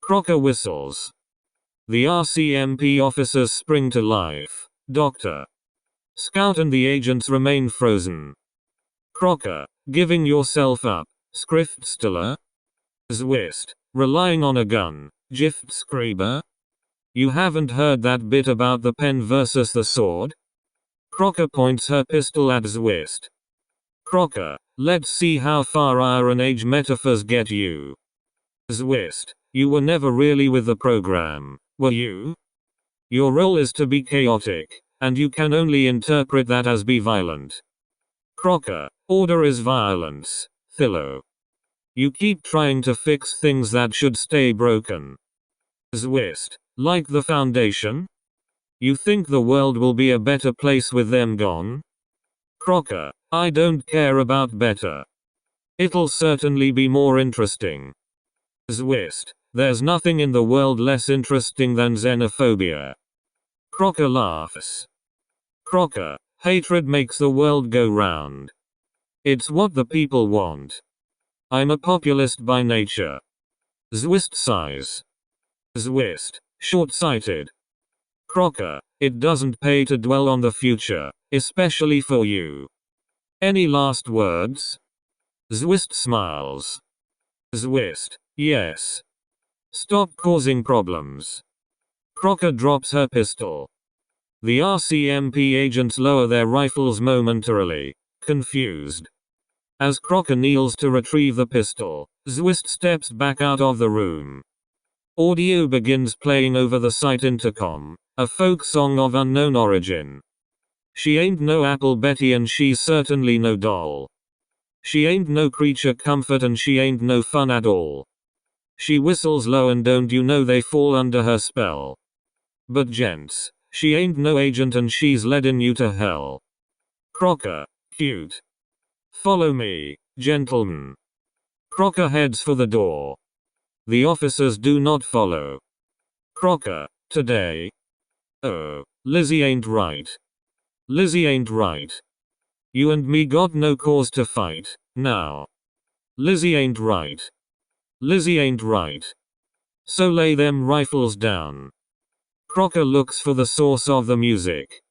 Crocker whistles. The RCMP officers spring to life. Dr. Scout and the agents remain frozen. Crocker. Giving yourself up, Schriftsteller? Zwist. Relying on a gun, Giftschreiber? You haven't heard that bit about the pen versus the sword? Crocker points her pistol at Zwist. Crocker. Let's see how far Iron Age metaphors get you. Zwist. You were never really with the program, were you? Your role is to be chaotic, and you can only interpret that as be violent. Crocker. Order is violence, Thillo. You keep trying to fix things that should stay broken. Zwist. Like the Foundation? You think the world will be a better place with them gone? Crocker. I don't care about better. It'll certainly be more interesting. Zwist. There's nothing in the world less interesting than xenophobia. Crocker laughs. Crocker. Hatred makes the world go round. It's what the people want. I'm a populist by nature. Zwist sighs. Zwist. Short-sighted. Crocker. It doesn't pay to dwell on the future, especially for you. Any last words? Zwist smiles. Zwist. Yes. Stop causing problems. Crocker drops her pistol. The RCMP agents lower their rifles momentarily, confused. As Crocker kneels to retrieve the pistol, Zwist steps back out of the room. Audio begins playing over the site intercom, a folk song of unknown origin. She ain't no Apple Betty and she's certainly no doll. She ain't no creature comfort and she ain't no fun at all. She whistles low and don't you know they fall under her spell. But gents, she ain't no agent and she's leading you to hell. Crocker. Cute. Follow me, gentlemen. Crocker heads for the door. The officers do not follow. Crocker, today. Oh, Lizzie ain't right. Lizzie ain't right. You and me got no cause to fight, now. Lizzie ain't right. Lizzie ain't right. So lay them rifles down. Crocker looks for the source of the music.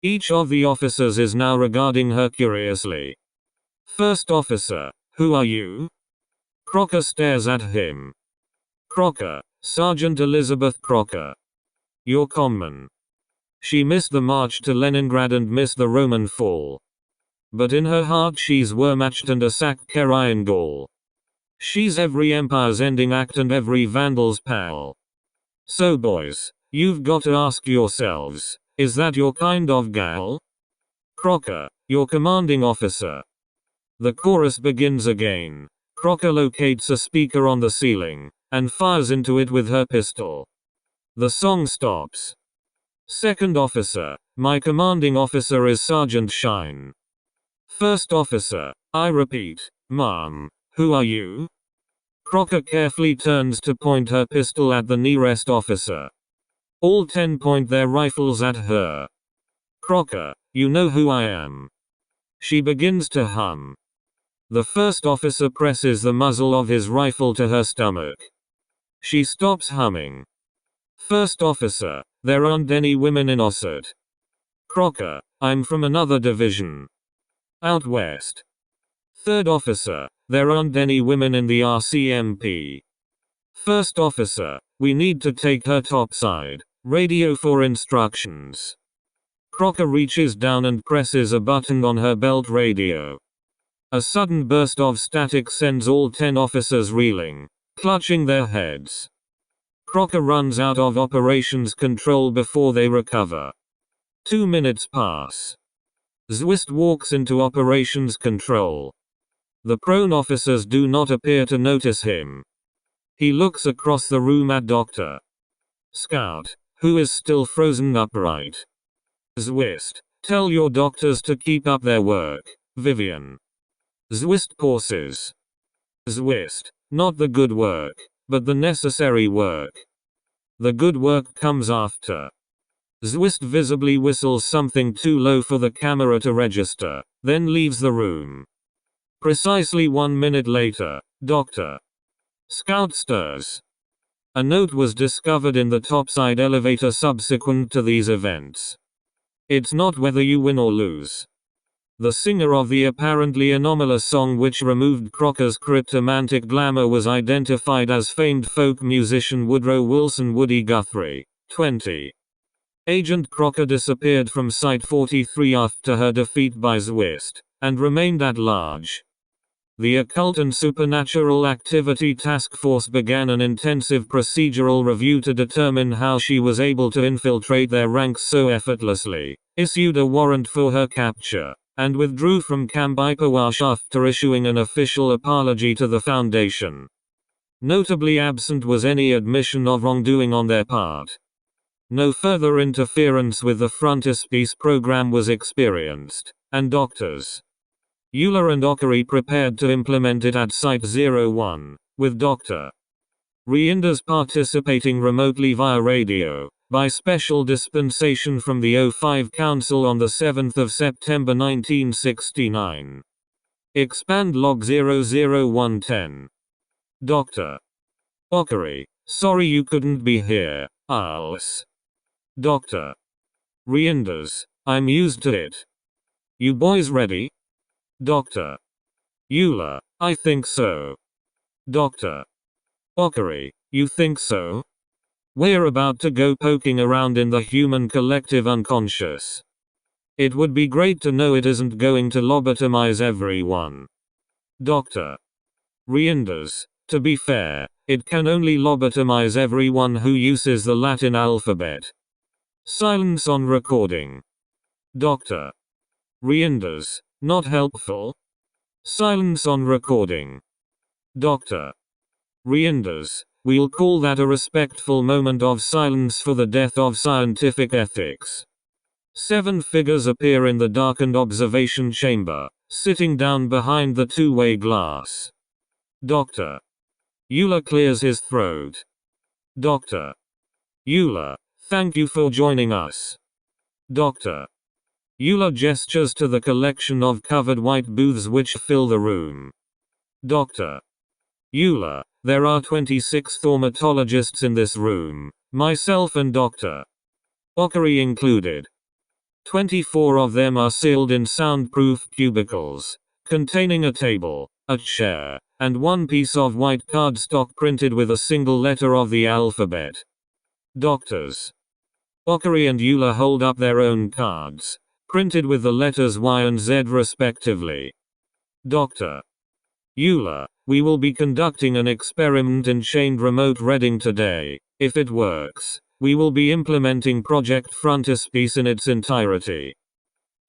Each of the officers is now regarding her curiously. First officer, who are you? Crocker stares at him. Crocker, Sergeant Elizabeth Crocker. Your comman. She missed the march to Leningrad and missed the Roman fall. But in her heart she's Wehrmacht and a Sakharine Gaul. She's every empire's ending act and every vandal's pal. So boys, you've got to ask yourselves, is that your kind of gal? Crocker, your commanding officer. The chorus begins again. Crocker locates a speaker on the ceiling, and fires into it with her pistol. The song stops. Second officer, my commanding officer is Sergeant Shine. First officer, I repeat, ma'am, who are you? Crocker carefully turns to point her pistol at the nearest officer. All 10 point their rifles at her. Crocker, you know who I am. She begins to hum. The first officer presses the muzzle of his rifle to her stomach. She stops humming. First officer, there aren't any women in Ossett. Crocker, I'm from another division. Out west. Third officer, there aren't any women in the RCMP. First officer, we need to take her topside. Radio for instructions. Crocker reaches down and presses a button on her belt radio. A sudden burst of static sends all 10 officers reeling, clutching their heads. Crocker runs out of operations control before they recover. 2 minutes pass. Zwist walks into operations control. The prone officers do not appear to notice him. He looks across the room at Dr. Scout, who is still frozen upright. Zwist, tell your doctors to keep up their work, Vivian. Zwist pauses. Zwist, not the good work, but the necessary work. The good work comes after. Zwist visibly whistles something too low for the camera to register, then leaves the room. Precisely 1 minute later, Dr. Scout stirs. A note was discovered in the topside elevator subsequent to these events. It's not whether you win or lose. The singer of the apparently anomalous song which removed Crocker's cryptomantic glamour was identified as famed folk musician Woodrow Wilson Woody Guthrie, 20. Agent Crocker disappeared from Site 43 after her defeat by Zwist, and remained at large. The Occult and Supernatural Activity Task Force began an intensive procedural review to determine how she was able to infiltrate their ranks so effortlessly, issued a warrant for her capture, and withdrew from Camp Ipawash after issuing an official apology to the Foundation. Notably absent was any admission of wrongdoing on their part. No further interference with the Frontispiece program was experienced, and Drs. Euler and Ockery prepared to implement it at Site 01, with Dr. Reinders participating remotely via radio, by special dispensation from the O5 Council on the 7th of September 1969. Expand log 00110. Dr. Ockery, sorry you couldn't be here, als. Dr. Reinders, I'm used to it. You boys ready? Dr. Euler, I think so. Dr. Ockery, you think so? We're about to go poking around in the human collective unconscious. It would be great to know it isn't going to lobotomize everyone. Dr. Reinders, to be fair, it can only lobotomize everyone who uses the Latin alphabet. Silence on recording. Dr. Reinders, not helpful. Silence on recording. Dr. Reinders, we'll call that a respectful moment of silence for the death of scientific ethics. 7 figures appear in the darkened observation chamber, sitting down behind the two-way glass. Dr. Euler clears his throat. Dr. Euler, thank you for joining us. Dr. Euler gestures to the collection of covered white booths which fill the room. Dr. Euler, there are 26 thaumatologists in this room, myself and Dr. Ockery included. 24 of them are sealed in soundproof cubicles, containing a table, a chair, and one piece of white cardstock printed with a single letter of the alphabet. Doctors Ockery and Euler hold up their own cards, printed with the letters Y and Z respectively. Dr. Euler, we will be conducting an experiment in chained remote reading today. If it works, we will be implementing Project Frontispiece in its entirety.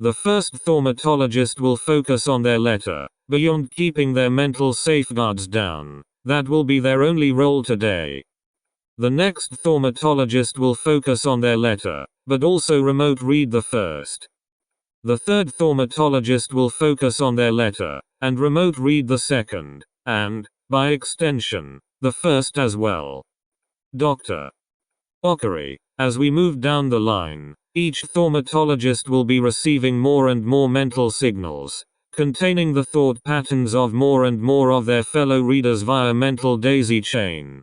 The first thaumatologist will focus on their letter, beyond keeping their mental safeguards down. That will be their only role today. The next thaumatologist will focus on their letter, but also remote read the first. The third thaumatologist will focus on their letter, and remote read the second, and, by extension, the first as well. Dr. Ockery, as we move down the line, each thaumatologist will be receiving more and more mental signals, containing the thought patterns of more and more of their fellow readers via mental daisy chain.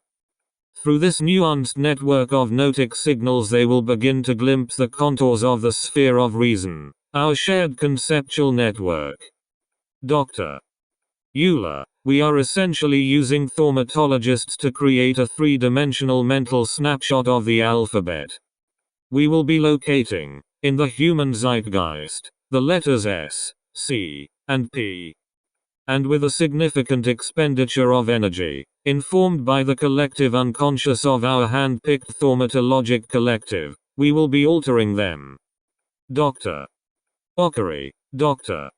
Through this nuanced network of notic signals they will begin to glimpse the contours of the sphere of reason, our shared conceptual network. Dr. Euler, we are essentially using thaumatologists to create a three-dimensional mental snapshot of the alphabet. We will be locating, in the human zeitgeist, the letters S, C, and P. And with a significant expenditure of energy, informed by the collective unconscious of our hand-picked thaumatologic collective, we will be altering them. Dr. Ockery, Dr.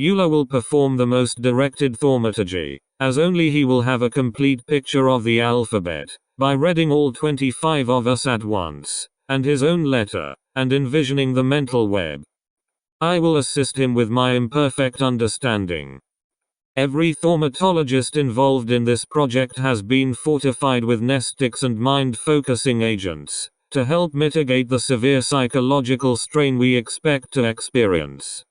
Euler will perform the most directed thaumaturgy, as only he will have a complete picture of the alphabet, by reading all 25 of us at once, and his own letter, and envisioning the mental web. I will assist him with my imperfect understanding. Every thaumatologist involved in this project has been fortified with mnestics and mind-focusing agents, to help mitigate the severe psychological strain we expect to experience.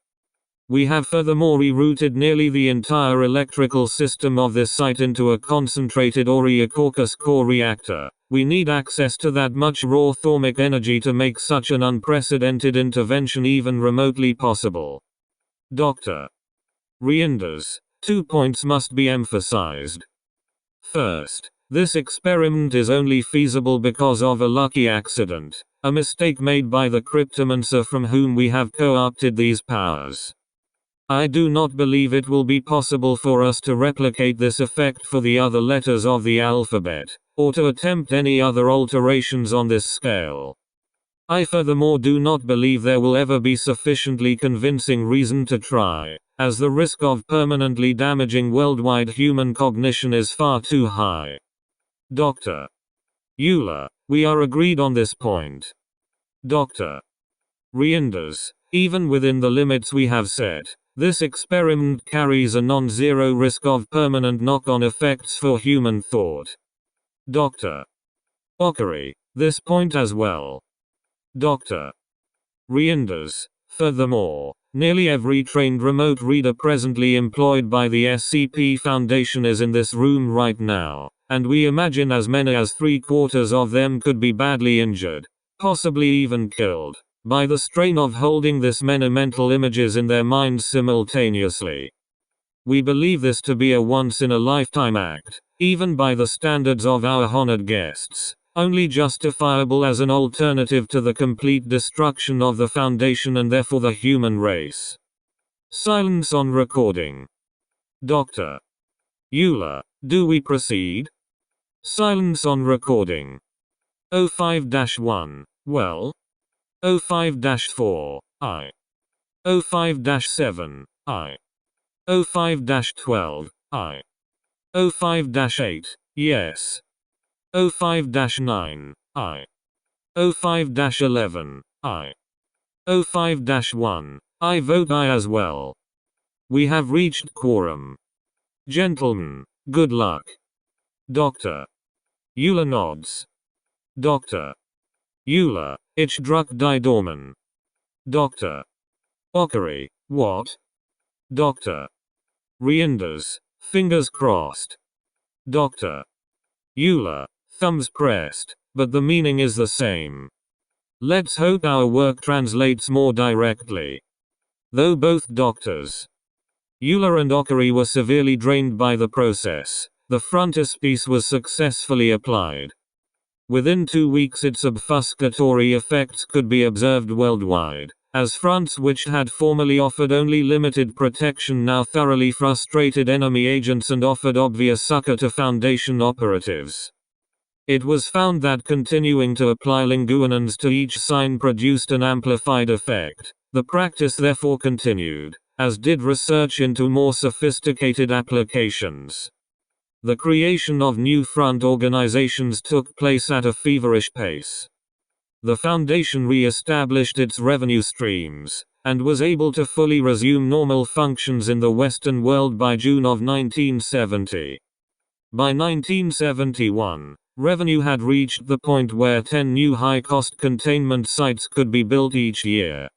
We have furthermore rerouted nearly the entire electrical system of this site into a concentrated Aureococcus core reactor. We need access to that much raw thaumic energy to make such an unprecedented intervention even remotely possible. Dr. Reinders, 2 points must be emphasized. First, this experiment is only feasible because of a lucky accident, a mistake made by the cryptomancer from whom we have co-opted these powers. I do not believe it will be possible for us to replicate this effect for the other letters of the alphabet, or to attempt any other alterations on this scale. I furthermore do not believe there will ever be sufficiently convincing reason to try, as the risk of permanently damaging worldwide human cognition is far too high. Dr. Euler, we are agreed on this point. Dr. Reinders, even within the limits we have set, this experiment carries a non-zero risk of permanent knock-on effects for human thought. Dr. Ockery, this point as well. Dr. Reinders, furthermore, nearly every trained remote reader presently employed by the SCP Foundation is in this room right now, and we imagine as many as 3/4 of them could be badly injured, possibly even killed, by the strain of holding this many mental images in their minds simultaneously. We believe this to be a once-in-a-lifetime act, even by the standards of our honored guests, only justifiable as an alternative to the complete destruction of the Foundation and therefore the human race. Silence on recording. Dr. Euler, do we proceed? Silence on recording. 05-1, well. 05-4, I. 05-7, I. 05-12, I. 05-8, yes. 05-9, I. 05-11, I. 05-1, I vote aye as well. We have reached quorum. Gentlemen, good luck. Dr. Euler nods. Dr. Euler, ich drück die Daumen. Dr. Ockery, what? Dr. Reinders, fingers crossed. Dr. Euler, thumbs pressed, but the meaning is the same. Let's hope our work translates more directly. Though both doctors, Euler and Ockery, were severely drained by the process, the frontispiece was successfully applied. Within 2 weeks its obfuscatory effects could be observed worldwide, as France, which had formerly offered only limited protection, now thoroughly frustrated enemy agents and offered obvious succor to Foundation operatives. It was found that continuing to apply linguinans to each sign produced an amplified effect. The practice therefore continued, as did research into more sophisticated applications. The creation of new front organizations took place at a feverish pace. The Foundation re-established its revenue streams, and was able to fully resume normal functions in the Western world by June of 1970. By 1971, revenue had reached the point where 10 new high-cost containment sites could be built each year.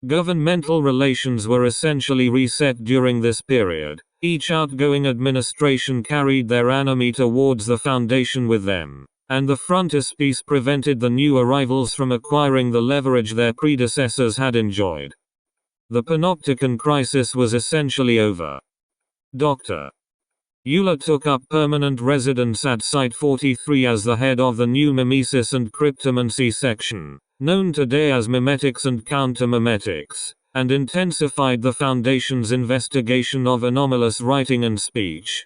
Governmental relations were essentially reset during this period. Each outgoing administration carried their enemy towards the Foundation with them, and the frontispiece prevented the new arrivals from acquiring the leverage their predecessors had enjoyed. The Panopticon Crisis was essentially over. Dr. Euler took up permanent residence at Site 43 as the head of the new mimesis and cryptomancy section, known today as mimetics and counter-mimetics, and intensified the Foundation's investigation of anomalous writing and speech.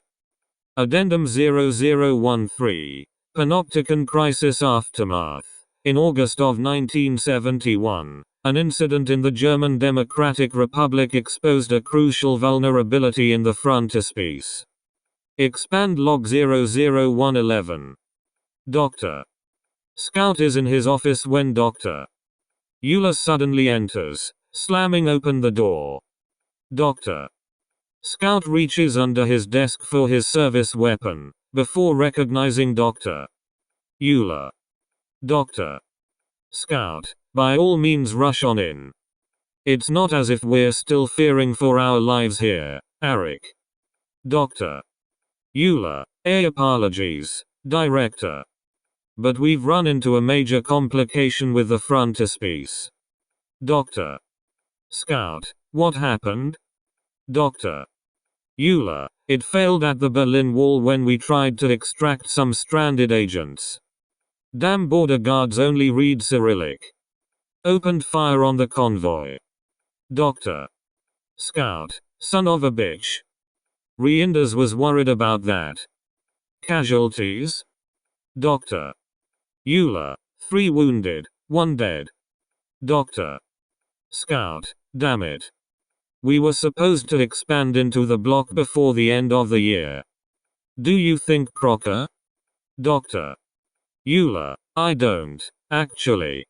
Addendum 0013. Panopticon Crisis Aftermath. In August of 1971, an incident in the German Democratic Republic exposed a crucial vulnerability in the frontispiece. Expand log 00111. Dr. Scout is in his office when Dr. Euler suddenly enters, slamming open the door. Dr. Scout reaches under his desk for his service weapon, before recognizing Dr. Euler. Dr. Scout, by all means rush on in. It's not as if we're still fearing for our lives here, Eric. Dr. Euler, apologies, Director. But we've run into a major complication with the frontispiece. Dr. Scout, what happened? Dr. Euler, it failed at the Berlin Wall when we tried to extract some stranded agents. Damn border guards only read Cyrillic. Opened fire on the convoy. Dr. Scout, son of a bitch. Reinders was worried about that. Casualties? Dr. Euler, 3 wounded, 1 dead. Dr. Scout, damn it. We were supposed to expand into the block before the end of the year. Do you think Crocker? Dr. Euler, I don't, actually.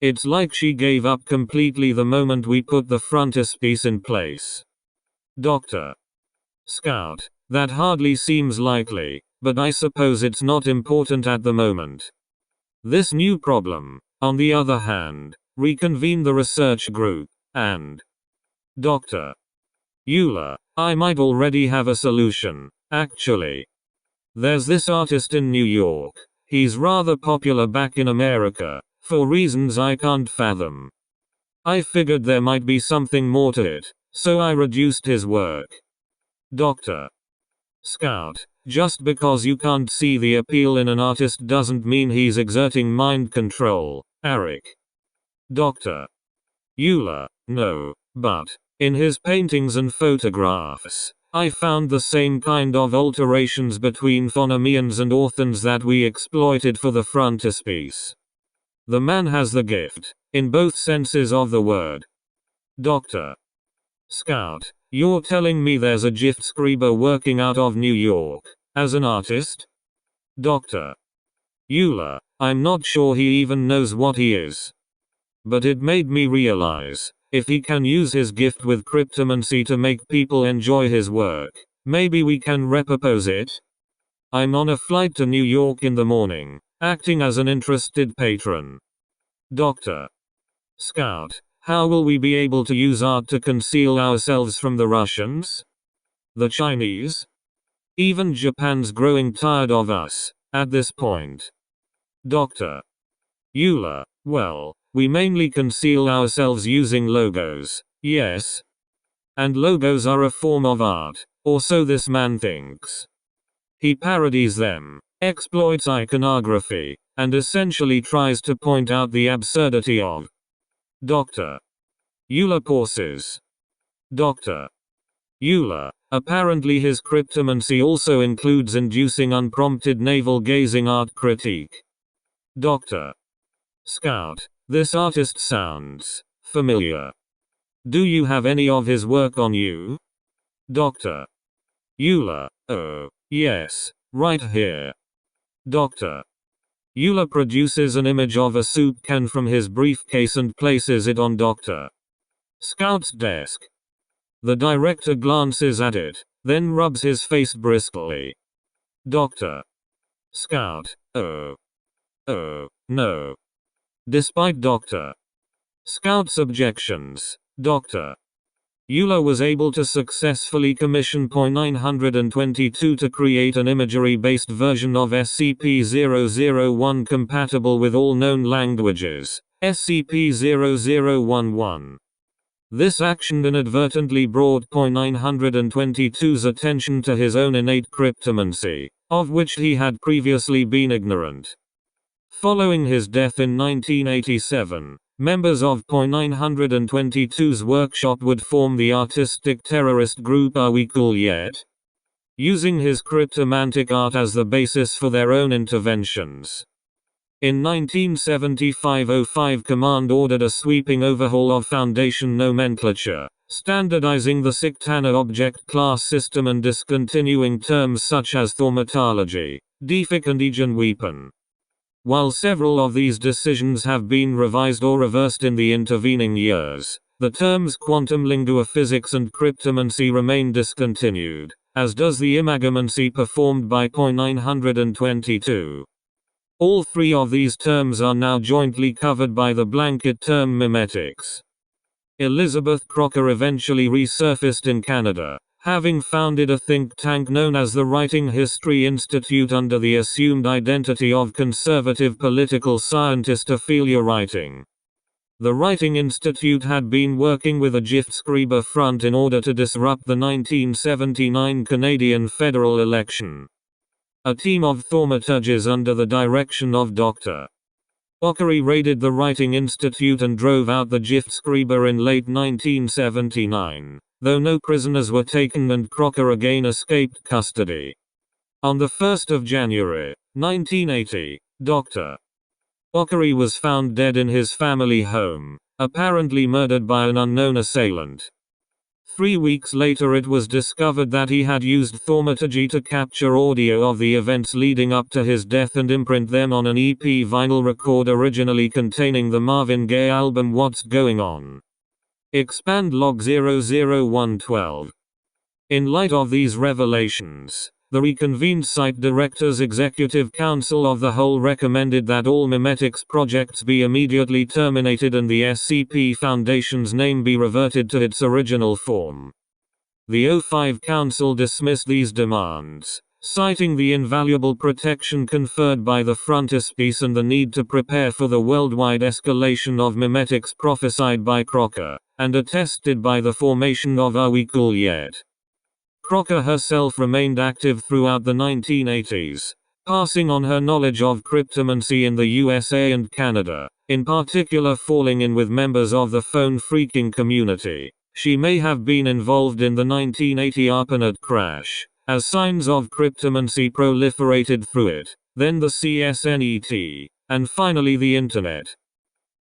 It's like she gave up completely the moment we put the frontispiece in place. Dr. Scout, that hardly seems likely, but I suppose it's not important at the moment. This new problem, on the other hand, reconvene the research group, and Dr. Euler, I might already have a solution, actually. There's this artist in New York. He's rather popular back in America, for reasons I can't fathom. I figured there might be something more to it, so I reduced his work. Dr. Scout, just because you can't see the appeal in an artist doesn't mean he's exerting mind control, Eric. Dr. Euler, no, but, in his paintings and photographs, I found the same kind of alterations between phonemes and orthons that we exploited for the frontispiece. The man has the gift, in both senses of the word. Dr. Scout, you're telling me there's a Giftscriber working out of New York, as an artist? Dr. Euler, I'm not sure he even knows what he is. But it made me realize, If he can use his gift with cryptomancy to make people enjoy his work, maybe we can repurpose it? I'm on a flight to New York in the morning, acting as an interested patron. Dr. Scout, how will we be able to use art to conceal ourselves from the Russians? The Chinese? Even Japan's growing tired of us, at this point. Dr. Euler, well, we mainly conceal ourselves using logos, yes? And logos are a form of art, or so this man thinks. He parodies them, exploits iconography, and essentially tries to point out the absurdity of. Dr. Euler pauses. Dr. Euler, apparently his cryptomancy also includes inducing unprompted navel-gazing art critique. Dr. Scout, this artist sounds familiar. Do you have any of his work on you? Dr. Euler, oh, yes, right here. Dr. Euler produces an image of a soup can from his briefcase and places it on Dr. Scout's desk. The director glances at it, then rubs his face briskly. Dr. Scout, oh, no. Despite Dr. Scout's objections, Dr. Euler was able to successfully commission .922 to create an imagery-based version of SCP-001 compatible with all known languages, SCP-0011. This action inadvertently brought .922's attention to his own innate cryptomancy, of which he had previously been ignorant. Following his death in 1987, members of .922's workshop would form the artistic terrorist group Are We Cool Yet? Using his cryptomantic art as the basis for their own interventions. In 1975-05 Command ordered a sweeping overhaul of Foundation nomenclature, standardizing the Siktana object class system and discontinuing terms such as thaumatology, defic and Aegean weapon. While several of these decisions have been revised or reversed in the intervening years, the terms quantum linguophysics and cryptomancy remain discontinued, as does the imagomancy performed by .922. All three of these terms are now jointly covered by the blanket term mimetics. Elizabeth Crocker eventually resurfaced in Canada, having founded a think tank known as the Writing History Institute under the assumed identity of conservative political scientist Ophelia Writing. The Writing Institute had been working with a Giftskrieber front in order to disrupt the 1979 Canadian federal election. A team of thaumaturges under the direction of Dr. Ockery raided the Writing Institute and drove out the Giftskrieber in late 1979, though no prisoners were taken and Crocker again escaped custody. On the 1st of January, 1980, Dr. Ockery was found dead in his family home, apparently murdered by an unknown assailant. 3 weeks later it was discovered that he had used thaumaturgy to capture audio of the events leading up to his death and imprint them on an EP vinyl record originally containing the Marvin Gaye album What's Going On. Expand log 00112. In light of these revelations, the reconvened Site Directors Executive Council of the Whole recommended that all mimetics projects be immediately terminated and the SCP Foundation's name be reverted to its original form. The O5 Council dismissed these demands, citing the invaluable protection conferred by the Frontispiece and the need to prepare for the worldwide escalation of mimetics prophesied by Crocker, and attested by the formation of Are We Cool Yet? Crocker herself remained active throughout the 1980s, passing on her knowledge of cryptomancy in the USA and Canada, in particular falling in with members of the phone phreaking community. She may have been involved in the 1980 ARPANET crash, as signs of cryptomancy proliferated through it, then the CSNET, and finally the Internet.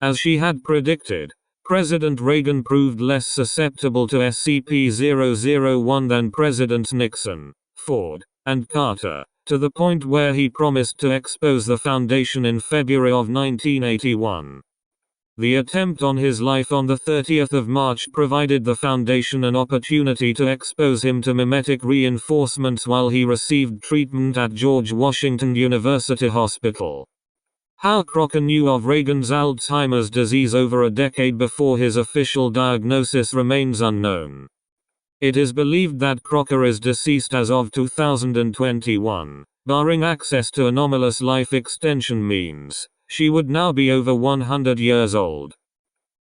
As she had predicted, President Reagan proved less susceptible to SCP-001 than Presidents Nixon, Ford, and Carter, to the point where he promised to expose the Foundation in February of 1981. The attempt on his life on the 30th of March provided the Foundation an opportunity to expose him to mimetic reinforcements while he received treatment at George Washington University Hospital. How Crocker knew of Reagan's Alzheimer's disease over a decade before his official diagnosis remains unknown. It is believed that Crocker is deceased as of 2021. Barring access to anomalous life extension means, she would now be over 100 years old.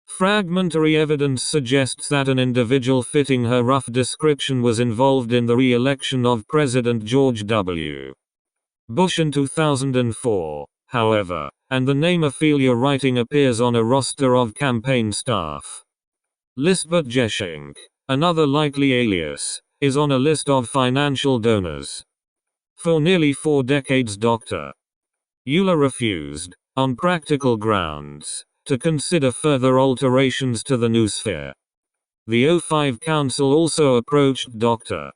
Fragmentary evidence suggests that an individual fitting her rough description was involved in the re-election of President George W. Bush in 2004, however, and the name Ophelia Writing appears on a roster of campaign staff. Lisbeth Jeschink, another likely alias, is on a list of financial donors. For nearly 4 decades Dr. Euler refused, on practical grounds, to consider further alterations to the noosphere. The O5 Council also approached Dr.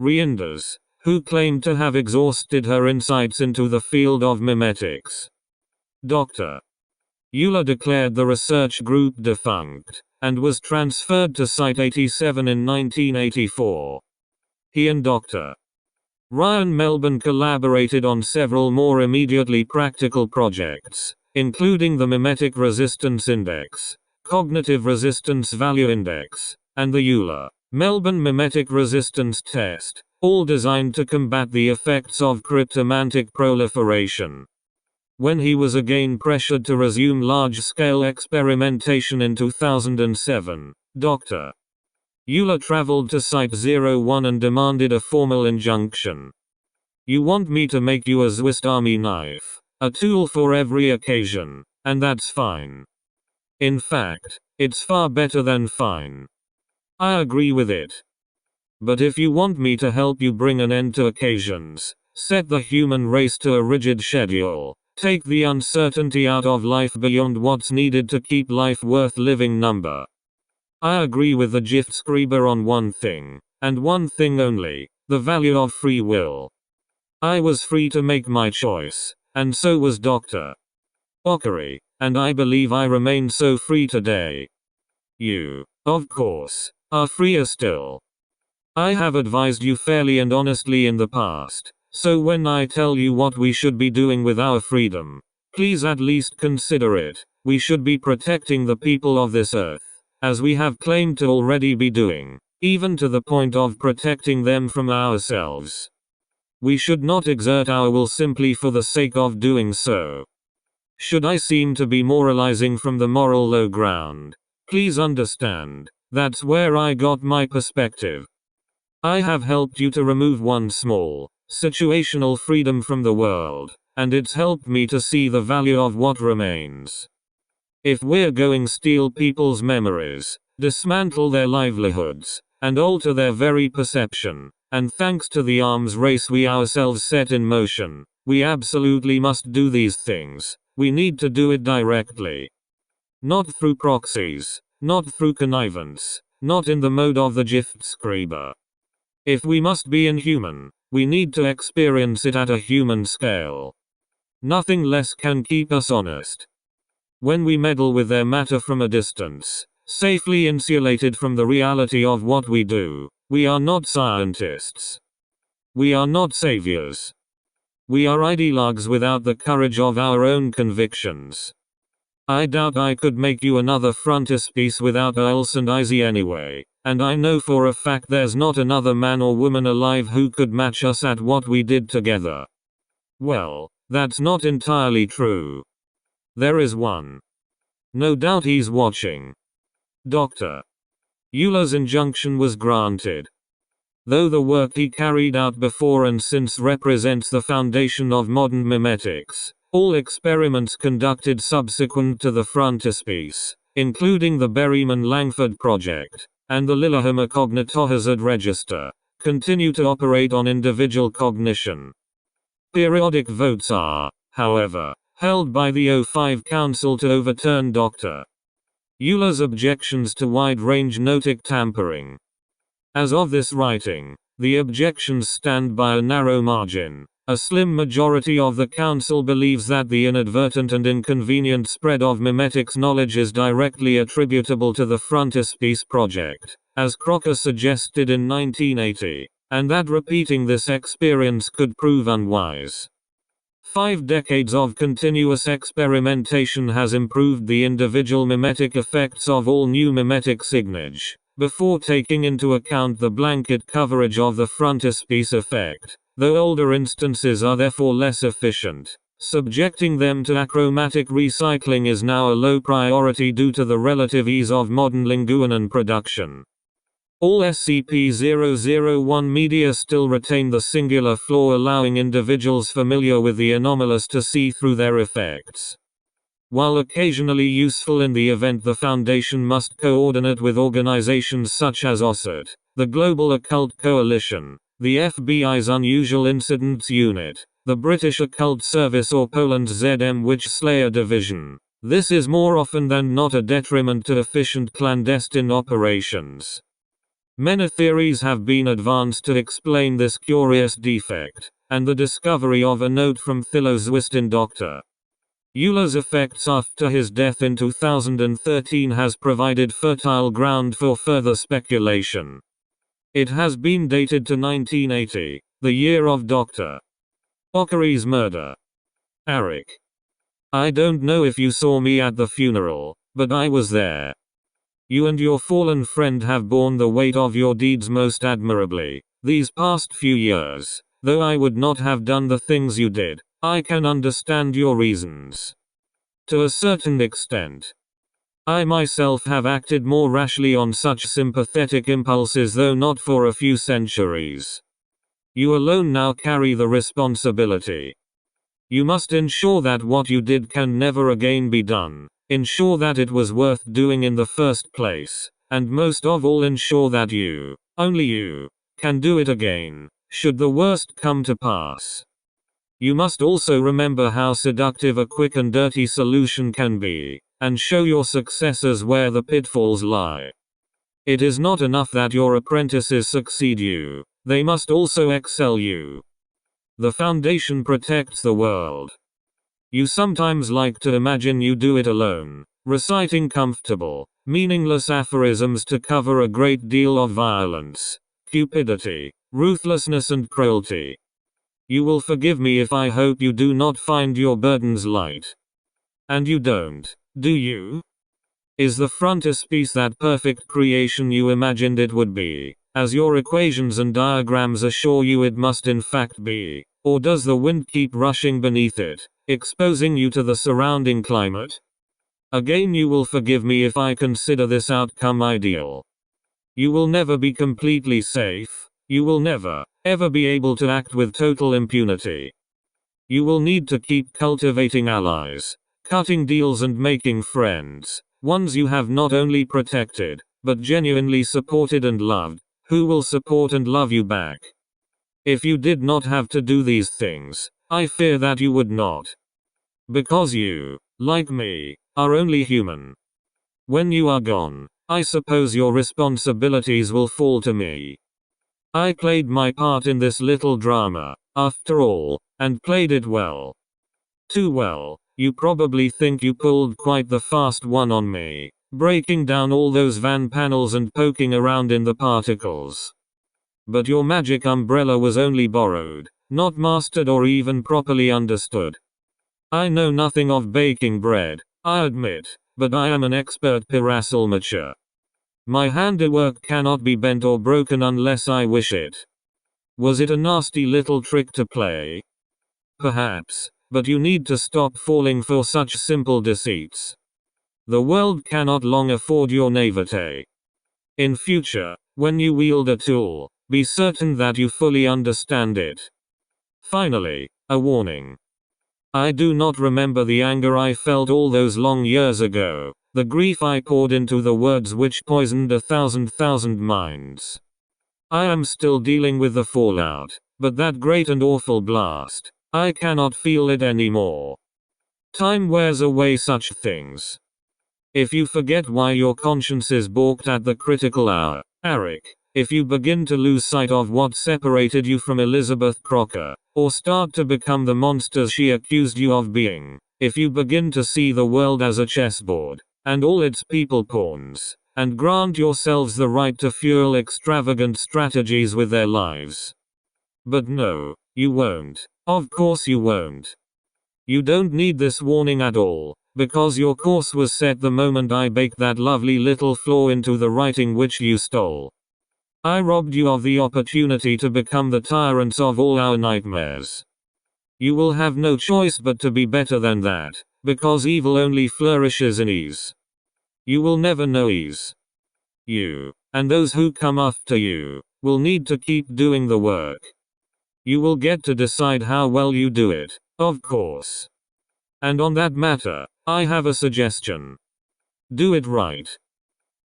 Reinders, who claimed to have exhausted her insights into the field of mimetics. Dr. Euler declared the research group defunct, and was transferred to Site 87 in 1984. He and Dr. Ryan Melbourne collaborated on several more immediately practical projects, including the Mimetic Resistance Index, Cognitive Resistance Value Index, and the Euler-Melbourne Mimetic Resistance Test, all designed to combat the effects of cryptomantic proliferation. When he was again pressured to resume large-scale experimentation in 2007, Dr. Euler traveled to Site 01 and demanded a formal injunction. "You want me to make you a Swiss Army knife, a tool for every occasion, and that's fine. In fact, it's far better than fine. I agree with it. But if you want me to help you bring an end to occasions, set the human race to a rigid schedule, take the uncertainty out of life beyond what's needed to keep life worth living number. I agree with the Giftschreiber on one thing, and one thing only, the value of free will. I was free to make my choice, and so was Dr. Ockery, and I believe I remain so free today. You, of course, are freer still. I have advised you fairly and honestly in the past, so when I tell you what we should be doing with our freedom, please at least consider it. We should be protecting the people of this earth, as we have claimed to already be doing, even to the point of protecting them from ourselves. We should not exert our will simply for the sake of doing so. Should I seem to be moralizing from the moral low ground, please understand, that's where I got my perspective. I have helped you to remove one small, situational freedom from the world, and it's helped me to see the value of what remains. If we're going to steal people's memories, dismantle their livelihoods, and alter their very perception, and thanks to the arms race we ourselves set in motion, we absolutely must do these things. We need to do it directly. Not through proxies, not through connivance, not in the mode of the Giftschreiber. If we must be inhuman, we need to experience it at a human scale. Nothing less can keep us honest. When we meddle with their matter from a distance, safely insulated from the reality of what we do, we are not scientists. We are not saviors. We are ideologues without the courage of our own convictions. I doubt I could make you another frontispiece without Earls and Izzy anyway, and I know for a fact there's not another man or woman alive who could match us at what we did together. Well, that's not entirely true. There is one. No doubt he's watching. Dr. Euler's injunction was granted. Though the work he carried out before and since represents the foundation of modern mimetics, all experiments conducted subsequent to the Frontispiece, including the Berryman-Langford project, and the Lillehammer Cognitohazard Register, continue to operate on individual cognition. Periodic votes are, however, held by the O5 Council to overturn Dr. Euler's objections to wide-range notic tampering. As of this writing, the objections stand by a narrow margin, A slim majority of the council believes that the inadvertent and inconvenient spread of memetics knowledge is directly attributable to the Frontispiece project, as Crocker suggested in 1980, and that repeating this experience could prove unwise. 5 decades of continuous experimentation has improved the individual memetic effects of all new memetic signage, before taking into account the blanket coverage of the Frontispiece effect, though older instances are therefore less efficient. Subjecting them to achromatic recycling is now a low priority due to the relative ease of modern Linguinon production. All SCP-001 media still retain the singular flaw allowing individuals familiar with the anomalous to see through their effects. While occasionally useful in the event the Foundation must coordinate with organizations such as OSCERT, the Global Occult Coalition, the FBI's Unusual Incidents Unit, the British Occult Service or Poland's ZM Witch Slayer Division, this is more often than not a detriment to efficient clandestine operations. Many theories have been advanced to explain this curious defect, and the discovery of a note from Thilozwistin Dr. Euler's effects after his death in 2013 has provided fertile ground for further speculation. It has been dated to 1980, the year of Dr. Ockery's murder. Arik. I don't know if you saw me at the funeral, but I was there. You and your fallen friend have borne the weight of your deeds most admirably, these past few years. Though I would not have done the things you did, I can understand your reasons. To a certain extent. I myself have acted more rashly on such sympathetic impulses, though not for a few centuries. You alone now carry the responsibility. You must ensure that what you did can never again be done, ensure that it was worth doing in the first place, and most of all ensure that you, only you, can do it again, should the worst come to pass. You must also remember how seductive a quick and dirty solution can be, and show your successors where the pitfalls lie. It is not enough that your apprentices succeed you, they must also excel you. The Foundation protects the world. You sometimes like to imagine you do it alone, reciting comfortable, meaningless aphorisms to cover a great deal of violence, cupidity, ruthlessness and cruelty. You will forgive me if I hope you do not find your burdens light. And you don't, do you? Is the Frontispiece that perfect creation you imagined it would be, as your equations and diagrams assure you it must in fact be, or does the wind keep rushing beneath it, exposing you to the surrounding climate? Again, you will forgive me if I consider this outcome ideal. You will never be completely safe, you will never, ever be able to act with total impunity. You will need to keep cultivating allies, cutting deals and making friends, ones you have not only protected, but genuinely supported and loved, who will support and love you back. If you did not have to do these things, I fear that you would not. Because you, like me, are only human. When you are gone, I suppose your responsibilities will fall to me. I played my part in this little drama, after all, and played it well. Too well. You probably think you pulled quite the fast one on me, breaking down all those van panels and poking around in the particles. But your magic umbrella was only borrowed, not mastered or even properly understood. I know nothing of baking bread, I admit, but I am an expert pirasalmacher. My handiwork cannot be bent or broken unless I wish it. Was it a nasty little trick to play? Perhaps, but you need to stop falling for such simple deceits. The world cannot long afford your naivete. In future, when you wield a tool, be certain that you fully understand it. Finally, a warning. I do not remember the anger I felt all those long years ago, the grief I poured into the words which poisoned 1,000 minds. I am still dealing with the fallout, but that great and awful blast, I cannot feel it anymore. Time wears away such things. If you forget why your conscience is balked at the critical hour, Arik, if you begin to lose sight of what separated you from Elizabeth Crocker, or start to become the monsters she accused you of being, if you begin to see the world as a chessboard, and all its people pawns, and grant yourselves the right to fuel extravagant strategies with their lives. But no, you won't. Of course you won't. You don't need this warning at all, because your course was set the moment I baked that lovely little flaw into the writing which you stole. I robbed you of the opportunity to become the tyrants of all our nightmares. You will have no choice but to be better than that, because evil only flourishes in ease. You will never know ease. You, and those who come after you, will need to keep doing the work. You will get to decide how well you do it, of course. And on that matter, I have a suggestion. Do it right.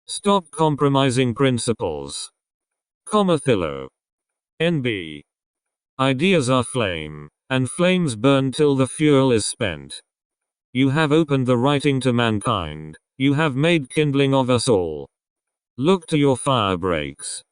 Stop compromising principles. Comathillo. NB. Ideas are flame, and flames burn till the fuel is spent. You have opened the writing to mankind. You have made kindling of us all. Look to your fire breaks.